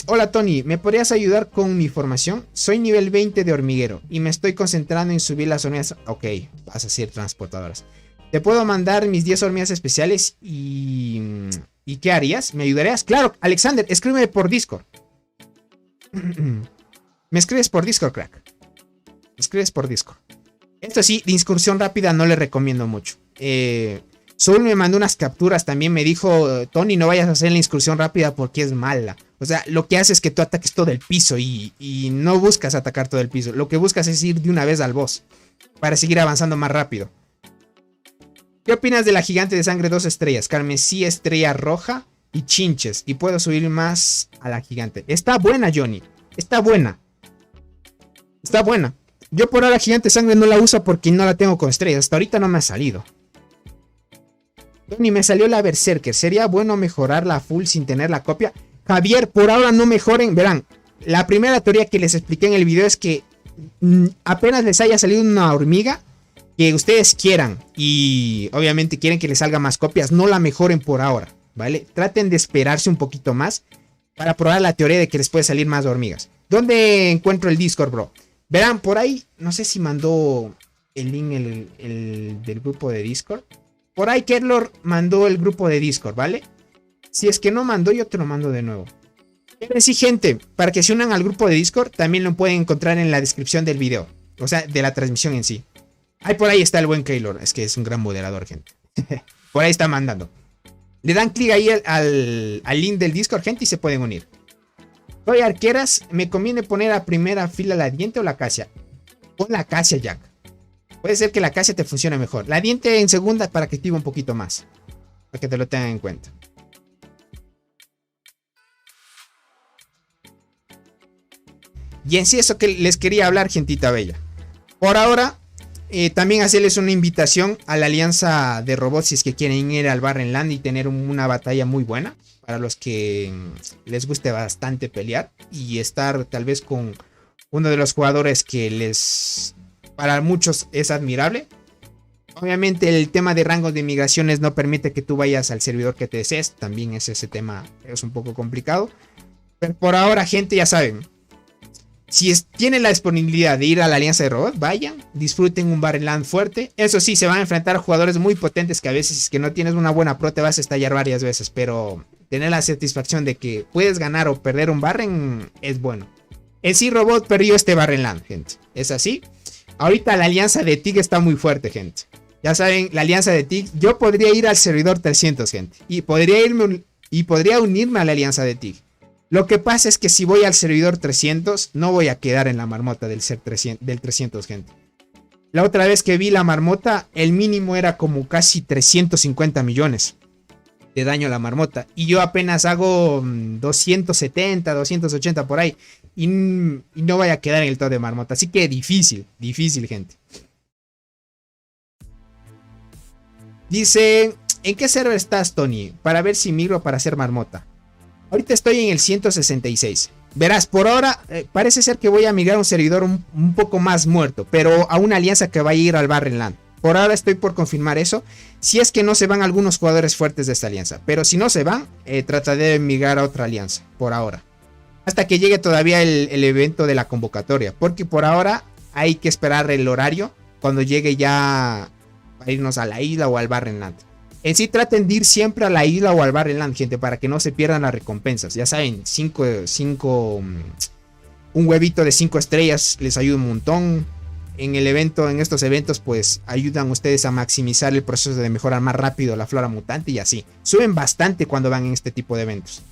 Hola Tony, ¿me podrías ayudar con mi formación? Soy nivel 20 de hormiguero y me estoy concentrando en subir las hormigas. Ok, vas a ser transportadoras. Te puedo mandar mis 10 hormigas especiales y... ¿Y qué harías? ¿Me ayudarías? Claro, Alexander, escríbeme por Discord. Me escribes por Discord, crack. Me escribes por Discord. Esto sí, de incursión rápida no le recomiendo mucho. Soul me mandó unas capturas, también me dijo, Tony, no vayas a hacer la incursión rápida porque es mala. O sea, lo que hace es que tú ataques todo el piso y no buscas atacar todo el piso. Lo que buscas es ir de una vez al boss para seguir avanzando más rápido. ¿Qué opinas de la gigante de sangre 2 estrellas? Carmesí, estrella roja y chinches. Y puedo subir más a la gigante. Está buena, Johnny. Está buena. Está buena. Yo por ahora gigante de sangre no la uso porque no la tengo con estrellas. Hasta ahorita no me ha salido. Tony, me salió la Berserker. ¿Sería bueno mejorarla a full sin tener la copia? Javier, por ahora no mejoren. Verán, la primera teoría que les expliqué en el video es que apenas les haya salido una hormiga que ustedes quieran y obviamente quieren que les salga más copias, no la mejoren por ahora, ¿vale? Traten de esperarse un poquito más para probar la teoría de que les puede salir más hormigas. ¿Dónde encuentro el Discord, bro? Verán, por ahí, no sé si mandó el link del grupo de Discord. Por ahí Kerlor mandó el grupo de Discord, ¿vale? Si es que no mandó, yo te lo mando de nuevo. Pero sí, gente, para que se unan al grupo de Discord, también lo pueden encontrar en la descripción del video. O sea, de la transmisión en sí. Ahí por ahí está el buen Keylor. Es que es un gran moderador, gente. Por ahí está mandando. Le dan clic ahí al link del Discord, gente, y se pueden unir. Soy arqueras. ¿Me conviene poner a primera fila la diente o la acacia? Pon la acacia, Jack. Puede ser que la acacia te funcione mejor. La diente en segunda para que active un poquito más. Para que te lo tengan en cuenta. Y en sí eso que les quería hablar, gentita bella. Por ahora, también hacerles una invitación a la alianza de robots si es que quieren ir al Barrenland y tener una batalla muy buena. Para los que les guste bastante pelear y estar tal vez con uno de los jugadores que para muchos es admirable. Obviamente el tema de rangos de migraciones no permite que tú vayas al servidor que te desees. También ese tema es un poco complicado. Pero por ahora, gente, ya saben. Si tienen la disponibilidad de ir a la alianza de robots, vayan, disfruten un Barrenland fuerte. Eso sí, se van a enfrentar a jugadores muy potentes que a veces, si es que no tienes una buena pro, te vas a estallar varias veces. Pero tener la satisfacción de que puedes ganar o perder un Barren es bueno. En sí, Robot perdió este Barrenland, gente. Es así. Ahorita la alianza de TIG está muy fuerte, gente. Ya saben, la alianza de TIG. Yo podría ir al servidor 300, gente. Y podría unirme a la alianza de TIG. Lo que pasa es que si voy al servidor 300, no voy a quedar en la marmota del 300, gente. La otra vez que vi la marmota, el mínimo era como casi 350 millones de daño a la marmota. Y yo apenas hago 270, 280 por ahí. Y no voy a quedar en el top de marmota. Así que difícil, gente. Dice, ¿en qué server estás, Tony? Para ver si migro para hacer marmota. Ahorita estoy en el 166. Verás, por ahora parece ser que voy a migrar a un servidor un poco más muerto. Pero a una alianza que va a ir al Barrenland. Por ahora estoy por confirmar eso. Si es que no se van algunos jugadores fuertes de esta alianza. Pero si no se van, trataré de migrar a otra alianza. Por ahora. Hasta que llegue todavía el evento de la convocatoria. Porque por ahora hay que esperar el horario. Cuando llegue ya para irnos a la isla o al Barrenland. En sí traten de ir siempre a la isla o al Barrenland, gente, para que no se pierdan las recompensas. Ya saben, un huevito de 5 estrellas les ayuda un montón. En estos eventos, pues ayudan ustedes a maximizar el proceso de mejorar más rápido la flora mutante y así. Suben bastante cuando van en este tipo de eventos.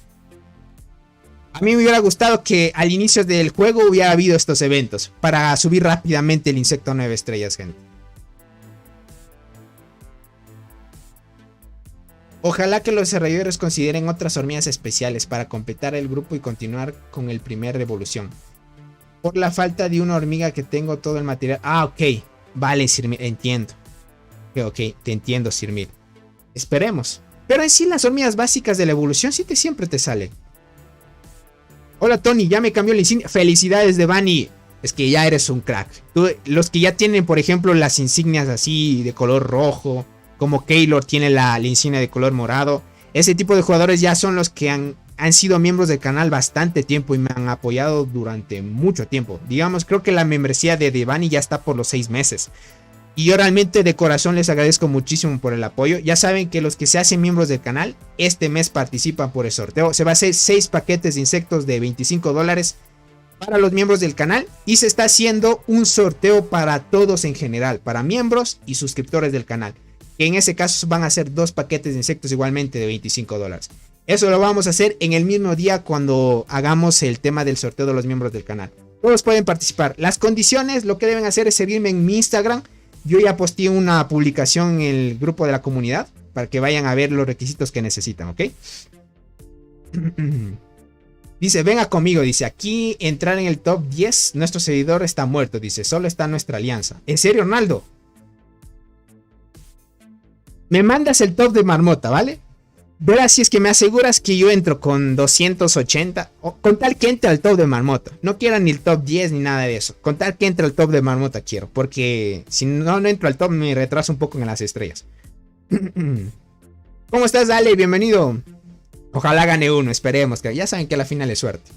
A mí me hubiera gustado que al inicio del juego hubiera habido estos eventos para subir rápidamente el insecto a 9 estrellas, gente. Ojalá que los desarrolladores consideren otras hormigas especiales para completar el grupo y continuar con el primer revolución. Por la falta de una hormiga que tengo todo el material. Ah, ok. Vale, Sirmir, entiendo. Ok, te entiendo, Sirmir. Esperemos. Pero en sí las hormigas básicas de la evolución siempre te salen. Hola, Tony, ya me cambió la insignia. Felicidades, Devani. Es que ya eres un crack. Los que ya tienen, por ejemplo, las insignias así de color rojo, como Keylor tiene la insignia de color morado. Ese tipo de jugadores ya son los que han han sido miembros del canal bastante tiempo y me han apoyado durante mucho tiempo. Digamos, creo que la membresía de Devani ya está por los 6 meses. Y yo realmente de corazón les agradezco muchísimo por el apoyo. Ya saben que los que se hacen miembros del canal, este mes participan por el sorteo. Se va a hacer 6 paquetes de insectos de $25 para los miembros del canal. Y se está haciendo un sorteo para todos en general, para miembros y suscriptores del canal. Que en ese caso van a ser 2 paquetes de insectos igualmente de $25. Eso lo vamos a hacer en el mismo día cuando hagamos el tema del sorteo de los miembros del canal. Todos pueden participar. Las condiciones, lo que deben hacer es seguirme en mi Instagram. Yo ya posteé una publicación en el grupo de la comunidad para que vayan a ver los requisitos que necesitan, ¿ok? Dice, venga conmigo, dice, aquí entrar en el top 10, nuestro seguidor está muerto, dice, solo está nuestra alianza. ¿En serio, Ronaldo? Me mandas el top de marmota, ¿vale? Verás si es que me aseguras que yo entro con 280, o con tal que entre al top de marmota. No quiero ni el top 10 ni nada de eso. Con tal que entre al top de marmota quiero, porque si no entro al top me retraso un poco en las estrellas. ¿Cómo estás, Dale? Bienvenido. Ojalá gane uno, esperemos, que ya saben que a la final es suerte.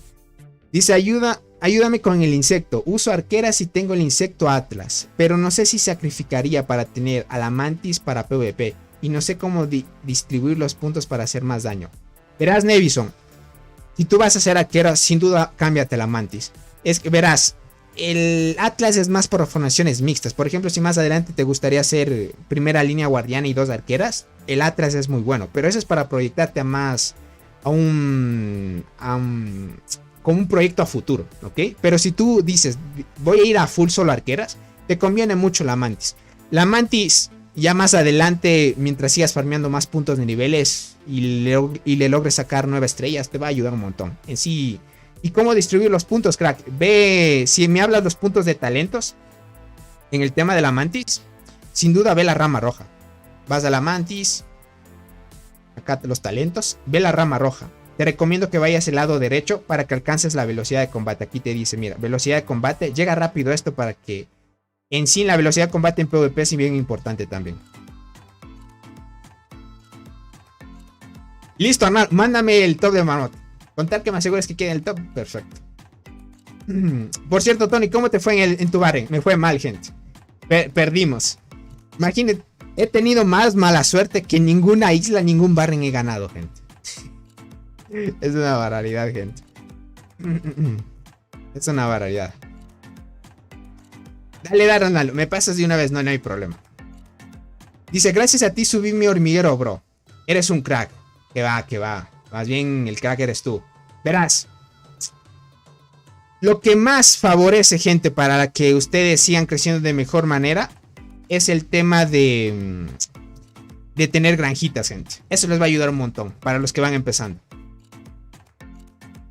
Dice, ayúdame con el insecto. Uso arqueras y tengo el insecto Atlas, pero no sé si sacrificaría para tener a la mantis para PvP. Y no sé cómo distribuir los puntos para hacer más daño. Verás, Nevison, si tú vas a hacer arquera, sin duda cámbiate la mantis. Es que verás, el Atlas es más por formaciones mixtas. Por ejemplo, si más adelante te gustaría hacer primera línea guardiana y 2 arqueras, el Atlas es muy bueno. Pero eso es para proyectarte como un proyecto a futuro, ¿ok? Pero si tú dices, voy a ir a full solo arqueras, te conviene mucho la mantis. La mantis, ya más adelante, mientras sigas farmeando más puntos de niveles y le logres sacar 9 estrellas, te va a ayudar un montón. En sí, ¿y cómo distribuir los puntos, crack? Ve, si me hablas los puntos de talentos, en el tema de la mantis, sin duda ve la rama roja. Vas a la mantis, acá los talentos, ve la rama roja. Te recomiendo que vayas al lado derecho para que alcances la velocidad de combate. Aquí te dice, mira, velocidad de combate, llega rápido esto para que... En sí, la velocidad de combate en PvP es bien importante también. Listo, Arnal, mándame el top de marmota. Contar que me asegures que quede en el top. Perfecto. Por cierto, Tony, ¿cómo te fue en tu barren? Me fue mal, gente. Perdimos. Imagínate, he tenido más mala suerte que ninguna isla, ningún barren he ganado, gente. Es una barbaridad, gente. Es una barbaridad. Dale, Ronaldo, me pasas de una vez, no hay problema. Dice, gracias a ti subí mi hormiguero, bro. Eres un crack. Que va. Más bien el crack eres tú. Verás. Lo que más favorece, gente, para que ustedes sigan creciendo de mejor manera, es el tema de tener granjitas, gente. Eso les va a ayudar un montón para los que van empezando.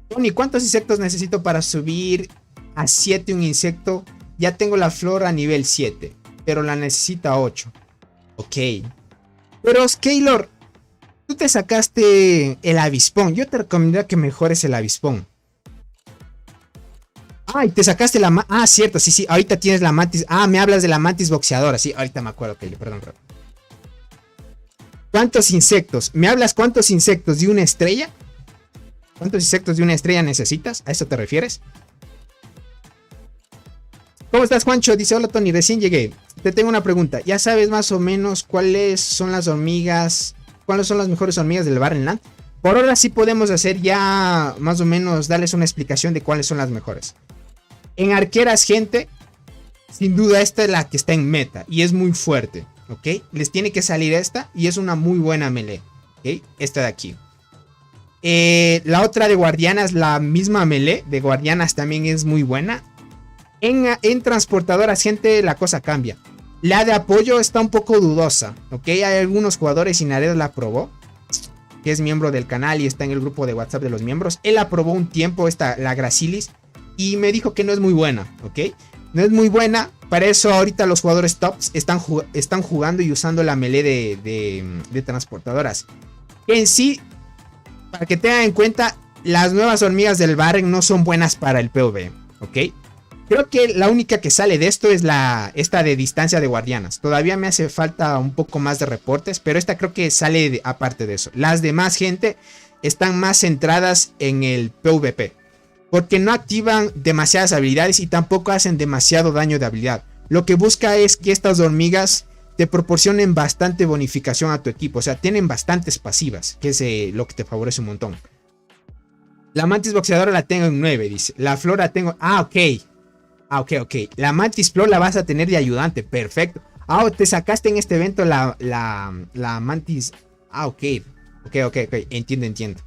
Tony, ¿cuántos insectos necesito para subir a 7 un insecto? Ya tengo la flor a nivel 7, pero la necesito a 8. Ok. Pero, Skeylor, tú te sacaste el avispón. Yo te recomendaría que mejores el avispón. Ah, y te sacaste la... Ah, cierto, sí. Ahorita tienes la mantis... Ah, me hablas de la mantis boxeadora. Sí, ahorita me acuerdo, Kelly. Perdón. ¿Cuántos insectos? ¿Me hablas cuántos insectos de una estrella? ¿Cuántos insectos de una estrella necesitas? ¿A eso te refieres? ¿Cómo estás, Juancho? Dice, hola, Tony, recién llegué. Te tengo una pregunta. ¿Ya sabes más o menos cuáles son las hormigas? ¿Cuáles son las mejores hormigas del Barrenland? Por ahora sí podemos hacer ya más o menos darles una explicación de cuáles son las mejores. En arqueras, gente, sin duda esta es la que está en meta y es muy fuerte, ¿ok? Les tiene que salir esta y es una muy buena melee, ¿ok? Esta de aquí. La otra de guardianas, la misma melee de guardianas también es muy buena. En transportadoras, gente, la cosa cambia. La de apoyo está un poco dudosa, ¿ok? Hay algunos jugadores, Inared la probó, que es miembro del canal y está en el grupo de WhatsApp de los miembros. Él la probó un tiempo, la Gracilis, y me dijo que no es muy buena, ¿ok? No es muy buena, para eso ahorita los jugadores tops están jugando y usando la melee de transportadoras. En sí, para que tengan en cuenta, las nuevas hormigas del Barren no son buenas para el PvP, ¿ok? Creo que la única que sale de esto es esta de distancia de guardianas. Todavía me hace falta un poco más de reportes, pero esta creo que sale aparte de eso. Las demás, gente, están más centradas en el PvP. Porque no activan demasiadas habilidades y tampoco hacen demasiado daño de habilidad. Lo que busca es que estas hormigas te proporcionen bastante bonificación a tu equipo. O sea, tienen bastantes pasivas, que es lo que te favorece un montón. La mantis boxeadora la tengo en 9, dice. La flor la tengo... ok. La mantis flor la vas a tener de ayudante. Perfecto. Te sacaste en este evento la mantis... ok. Entiendo.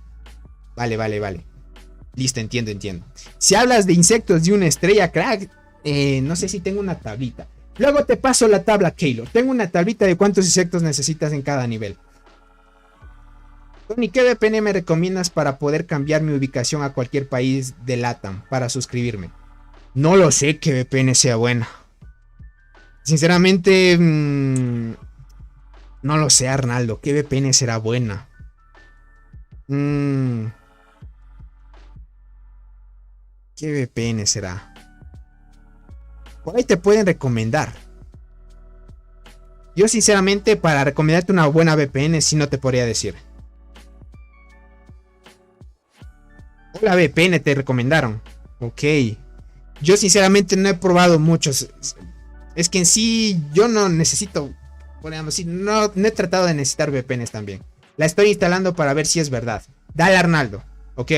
Vale. Listo, entiendo. Si hablas de insectos de una estrella, crack, no sé si tengo una tablita. Luego te paso la tabla, Keylor. Tengo una tablita de cuántos insectos necesitas en cada nivel. Tony, ¿qué VPN me recomiendas para poder cambiar mi ubicación a cualquier país de LATAM para suscribirme? No lo sé qué VPN sea buena. Sinceramente, no lo sé, Arnaldo. ¿Qué VPN será buena? ¿Qué VPN será? Por ahí te pueden recomendar. Yo sinceramente para recomendarte una buena VPN sí no te podría decir. Hola VPN te recomendaron. Ok. Yo sinceramente no he probado muchos. Es que en sí yo no necesito, podríamos decir, no he tratado de necesitar VPNs también. La estoy instalando para ver si es verdad. Dale Arnaldo. Ok.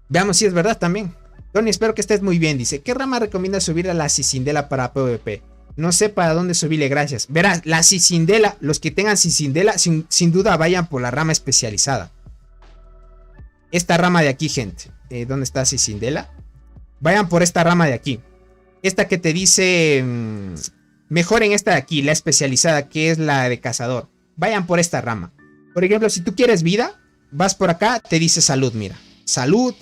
Veamos si es verdad también. Tony, espero que estés muy bien. Dice, ¿qué rama recomiendas subir a la Cicindela para PvP? No sé para dónde subirle, gracias. Verás, la Cicindela, los que tengan Cicindela, sin duda vayan por la rama especializada. Esta rama de aquí, gente. ¿Dónde está Cicindela? Vayan por esta rama de aquí. Esta que te dice... mejoren esta de aquí, la especializada, que es la de cazador. Vayan por esta rama. Por ejemplo, si tú quieres vida, vas por acá, te dice salud, mira. Salud.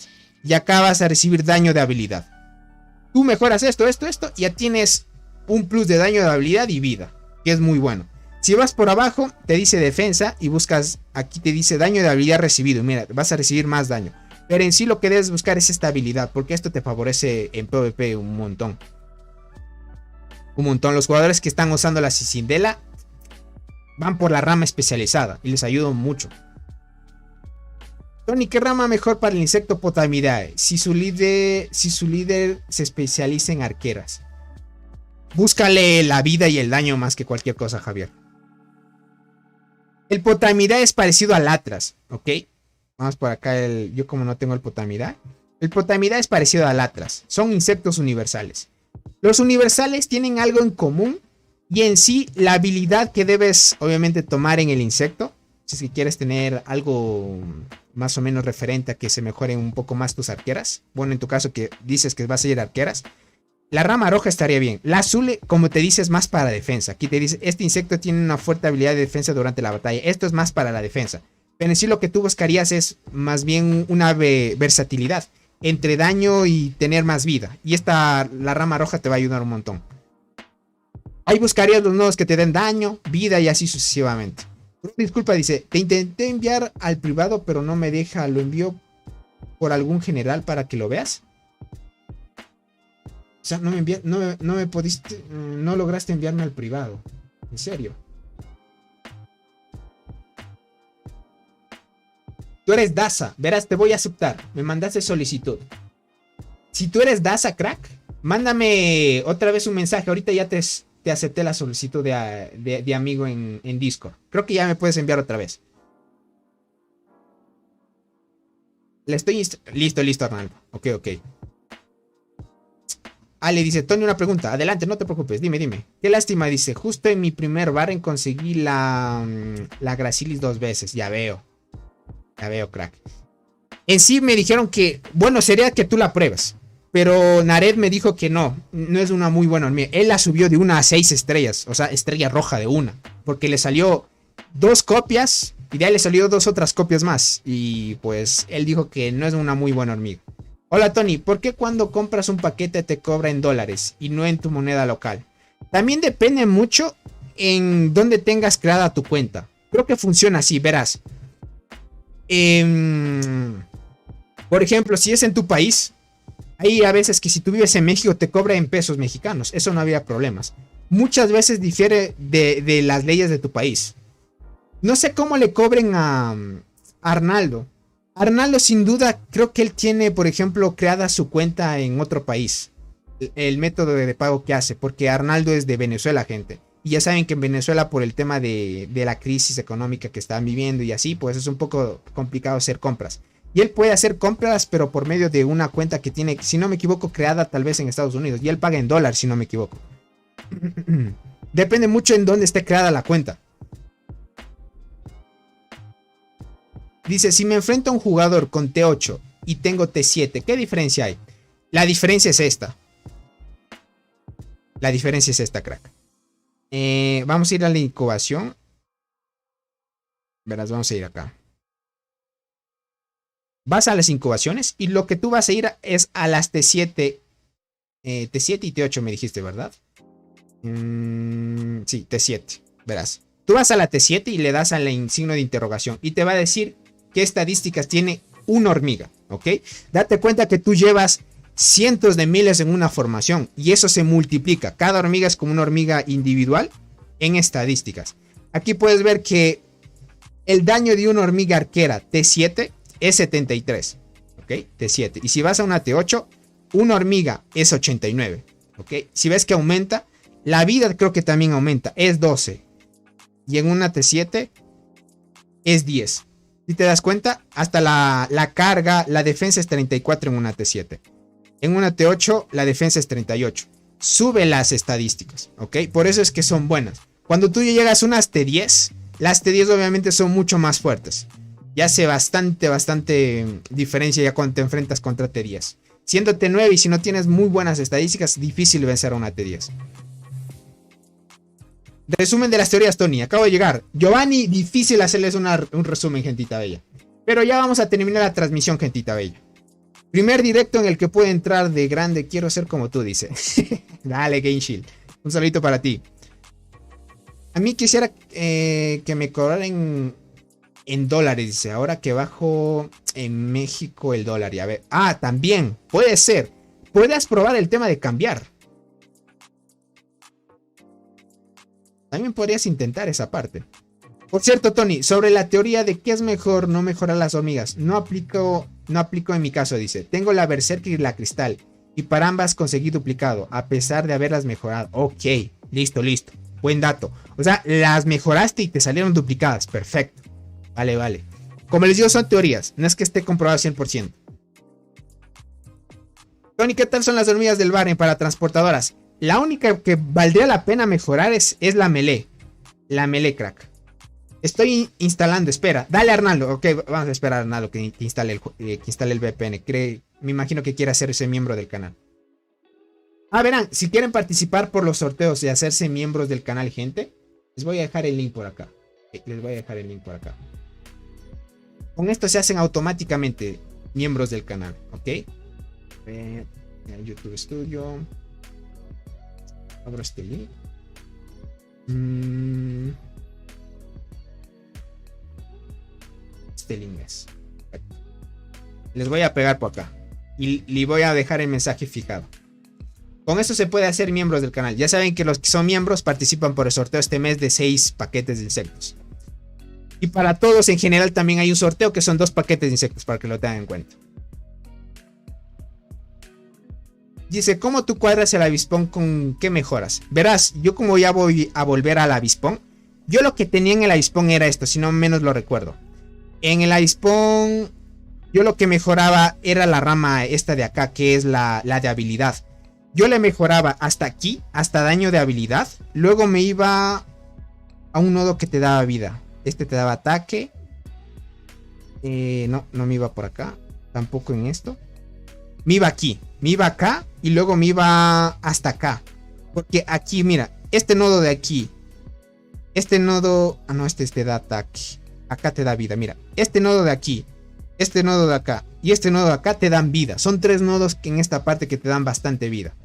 Y acá vas a recibir daño de habilidad. Tú mejoras esto, y ya tienes un plus de daño de habilidad y vida, que es muy bueno. Si vas por abajo, te dice defensa y buscas, aquí te dice daño de habilidad recibido. Mira, vas a recibir más daño. Pero en sí lo que debes buscar es esta habilidad, porque esto te favorece en PvP un montón. Los jugadores que están usando la Cicindela van por la rama especializada y les ayuda mucho. Tony, ¿qué rama mejor para el insecto Potamidae? Si su líder se especializa en arqueras. Búscale la vida y el daño más que cualquier cosa, Javier. El Potamidae es parecido al Latras, ¿ok? Vamos por acá, yo como no tengo el Potamidae. El Potamidae es parecido al Latras. Son insectos universales. Los universales tienen algo en común. Y en sí, la habilidad que debes obviamente tomar en el insecto, si es que quieres tener algo más o menos referente a que se mejoren un poco más tus arqueras. Bueno, en tu caso que dices que vas a ir a arqueras. La rama roja estaría bien. La azul, como te dice, es más para defensa. Aquí te dice, este insecto tiene una fuerte habilidad de defensa durante la batalla. Esto es más para la defensa. Pero en sí lo que tú buscarías es más bien una versatilidad entre daño y tener más vida. Y la rama roja te va a ayudar un montón. Ahí buscarías los nodos que te den daño, vida y así sucesivamente. Disculpa, dice, te intenté enviar al privado, pero no me deja. Lo envío por algún general para que lo veas. O sea, no me pudiste, no lograste enviarme al privado. En serio. Tú eres Daza, verás, te voy a aceptar. Me mandaste solicitud. Si tú eres Daza, crack, mándame otra vez un mensaje. Ahorita ya te acepté la solicitud de amigo en Discord. Creo que ya me puedes enviar otra vez. Listo, Arnaldo. Ok. Ale dice, Tony, una pregunta. Adelante, no te preocupes. Dime. Qué lástima, dice. Justo en mi primer barren conseguí la Gracilis 2 veces. Ya veo, crack. En sí me dijeron que, bueno, sería que tú la pruebas. Pero Nared me dijo que no es una muy buena hormiga. Él la subió de 1 a 6 estrellas. O sea, estrella roja de 1. Porque le salió 2 copias. Y de ahí le salió 2 otras copias más. Y pues él dijo que no es una muy buena hormiga. Hola Tony, ¿por qué cuando compras un paquete te cobra en dólares y no en tu moneda local? También depende mucho en dónde tengas creada tu cuenta. Creo que funciona así, verás. Por ejemplo, si es en tu país... Hay a veces que si tú vives en México te cobra en pesos mexicanos. Eso no había problemas. Muchas veces difiere de las leyes de tu país. No sé cómo le cobren Arnaldo. Arnaldo sin duda, creo que él tiene, por ejemplo, creada su cuenta en otro país. El método de pago que hace, porque Arnaldo es de Venezuela, gente. Y ya saben que en Venezuela, por el tema de la crisis económica que están viviendo y así, pues es un poco complicado hacer compras. Y él puede hacer compras, pero por medio de una cuenta que tiene, si no me equivoco, creada tal vez en Estados Unidos. Y él paga en dólares, si no me equivoco. Depende mucho en dónde esté creada la cuenta. Dice, si me enfrento a un jugador con T8 y tengo T7, ¿qué diferencia hay? La diferencia es esta. La diferencia es esta, crack. Vamos a ir a la incubación. Verás, vamos a ir acá. Vas a las incubaciones y lo que tú vas a ir es a las T7. T7 y T8 me dijiste, ¿verdad? Sí, T7. Verás. Tú vas a la T7 y le das al signo de interrogación y te va a decir qué estadísticas tiene una hormiga, ¿ok? Date cuenta que tú llevas cientos de miles en una formación y eso se multiplica. Cada hormiga es como una hormiga individual en estadísticas. Aquí puedes ver que el daño de una hormiga arquera T7 es 73, ¿ok? T7. Y si vas a una T8, una hormiga es 89, ¿ok? Si ves que aumenta, la vida creo que también aumenta, es 12. Y en una T7 es 10. Si te das cuenta, hasta la carga, la defensa es 34 en una T7. En una T8 la defensa es 38. Sube las estadísticas, ¿ok? Por eso es que son buenas. Cuando tú llegas a unas T10, las T10 obviamente son mucho más fuertes. Ya hace bastante diferencia ya cuando te enfrentas contra T10. Siendo T9 y si no tienes muy buenas estadísticas, difícil vencer a una T10. Resumen de las teorías, Tony. Acabo de llegar. Giovanni, difícil hacerles un resumen, gentita bella. Pero ya vamos a terminar la transmisión, gentita bella. Primer directo en el que puede entrar de grande. Quiero ser como tú, dice. Dale, Game Shield. Un saludito para ti. A mí quisiera que me cobraran en dólares, dice. Ahora que bajo en México el dólar. Ya ver. Ah, también. Puede ser. Puedes probar el tema de cambiar. También podrías intentar esa parte. Por cierto, Tony, sobre la teoría de qué es mejor no mejorar las hormigas. No aplico en mi caso, dice. Tengo la Berserker y la Cristal. Y para ambas conseguí duplicado. A pesar de haberlas mejorado. Ok, listo. Buen dato. O sea, las mejoraste y te salieron duplicadas. Perfecto. Vale. Como les digo, son teorías. No es que esté comprobado 100%. Tony, ¿qué tal son las hormigas del Barren para transportadoras? La única que valdría la pena mejorar es la melee. La melee, crack. Estoy instalando, espera. Dale, Arnaldo. Ok, vamos a esperar a Arnaldo que instale el VPN. Me imagino que quiere hacerse miembro del canal. Verán, si quieren participar por los sorteos y hacerse miembros del canal, gente, les voy a dejar el link por acá. Con esto se hacen automáticamente miembros del canal, ¿ok? YouTube Studio. Abro este link. Este link es. Les voy a pegar por acá. Y le voy a dejar el mensaje fijado. Con eso se puede hacer miembros del canal. Ya saben que los que son miembros participan por el sorteo este mes de 6 paquetes de insectos. Y para todos en general también hay un sorteo que son 2 paquetes de insectos para que lo tengan en cuenta. Dice, ¿cómo tú cuadras el avispón? ¿Con qué mejoras? Verás, yo como ya voy a volver al avispón, yo lo que tenía en el avispón era esto, si no menos lo recuerdo. En el avispón, yo lo que mejoraba era la rama esta de acá, que es la de habilidad. Yo le mejoraba hasta aquí, hasta daño de habilidad. Luego me iba a un nodo que te daba vida. Este te daba ataque. No me iba por acá. Tampoco en esto. Me iba aquí, me iba acá y luego me iba hasta acá. Porque aquí, mira, este nodo de aquí. Este nodo... no, este te da ataque. Acá te da vida, mira. Este nodo de aquí. Este nodo de acá. Y este nodo de acá te dan vida. Son 3 nodos que en esta parte que te dan bastante vida.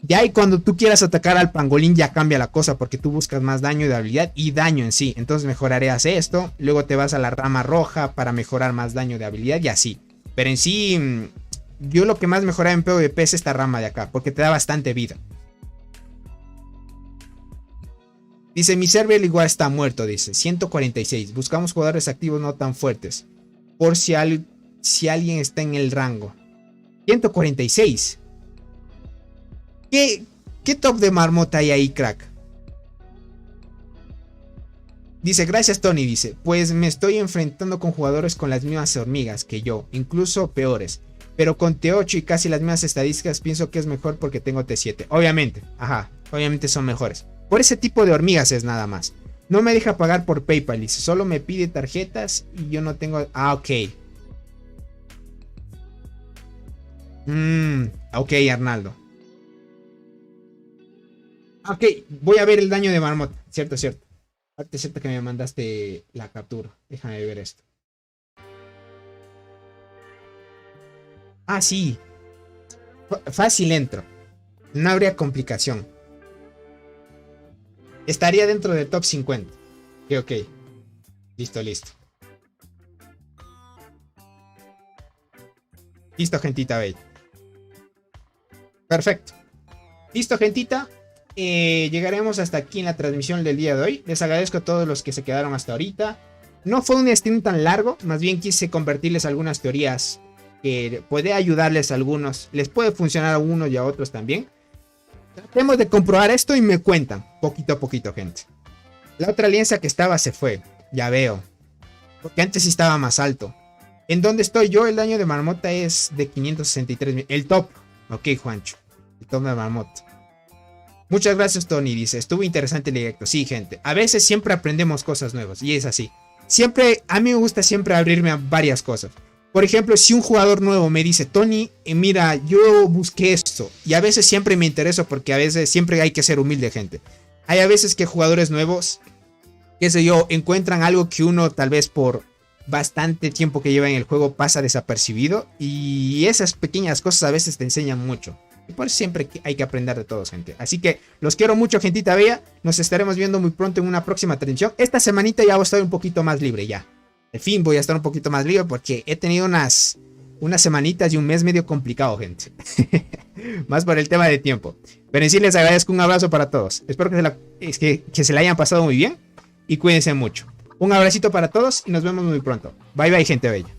Ya y cuando tú quieras atacar al pangolín ya cambia la cosa. Porque tú buscas más daño de habilidad y daño en sí. Entonces mejorarías esto. Luego te vas a la rama roja para mejorar más daño de habilidad y así. Pero en sí... yo lo que más mejoraba en PvP es esta rama de acá, porque te da bastante vida. Dice, mi server igual está muerto, dice. 146. Buscamos jugadores activos no tan fuertes. por si alguien está en el rango. 146. ¿Qué top de marmota hay ahí, crack? Dice, gracias Tony, dice, pues me estoy enfrentando con jugadores con las mismas hormigas que yo, incluso peores. Pero con T8 y casi las mismas estadísticas pienso que es mejor porque tengo T7. Obviamente, ajá, obviamente son mejores. Por ese tipo de hormigas es nada más. No me deja pagar por PayPal, dice, solo me pide tarjetas y yo no tengo... Ah, ok. Ok, Arnaldo. Ok, voy a ver el daño de marmota. Cierto, cierto. Aparte es cierto que me mandaste la captura. Déjame ver esto. Ah, sí. Fácil entro. No habría complicación. Estaría dentro del top 50. Ok, ok. Listo, listo. Listo, gentita bella. Perfecto. Listo, gentita. Llegaremos hasta aquí en la transmisión del día de hoy. Les agradezco a todos los que se quedaron hasta ahorita. No fue un stream tan largo. Más bien quise compartirles algunas teorías que puede ayudarles a algunos. Les puede funcionar a unos y a otros también. Tratemos de comprobar esto y me cuentan. Poquito a poquito, gente. La otra alianza que estaba se fue. Ya veo. Porque antes sí estaba más alto. ¿En dónde estoy yo? El daño de marmota es de 563. El top. Ok, Juancho. El top de marmota. Muchas gracias, Tony. Dice, estuvo interesante el directo. Sí, gente. A veces siempre aprendemos cosas nuevas. Y es así. Siempre, a mí me gusta siempre abrirme a varias cosas. Por ejemplo, si un jugador nuevo me dice, Tony, mira, yo busqué esto. Y a veces siempre me intereso porque a veces siempre hay que ser humilde, gente. Hay a veces que jugadores nuevos, qué sé yo, encuentran algo que uno tal vez por bastante tiempo que lleva en el juego pasa desapercibido. Y esas pequeñas cosas a veces te enseñan mucho. Y por eso siempre hay que aprender de todos, gente. Así que los quiero mucho, gentita bella. Nos estaremos viendo muy pronto en una próxima transmisión. Esta semanita ya voy a estar un poquito más libre ya. En fin, voy a estar un poquito más libre porque he tenido unas semanitas y un mes medio complicado, gente. Más por el tema de tiempo. Pero en sí les agradezco, un abrazo para todos. Espero que se la hayan pasado muy bien y cuídense mucho. Un abracito para todos y nos vemos muy pronto. Bye bye, gente bella.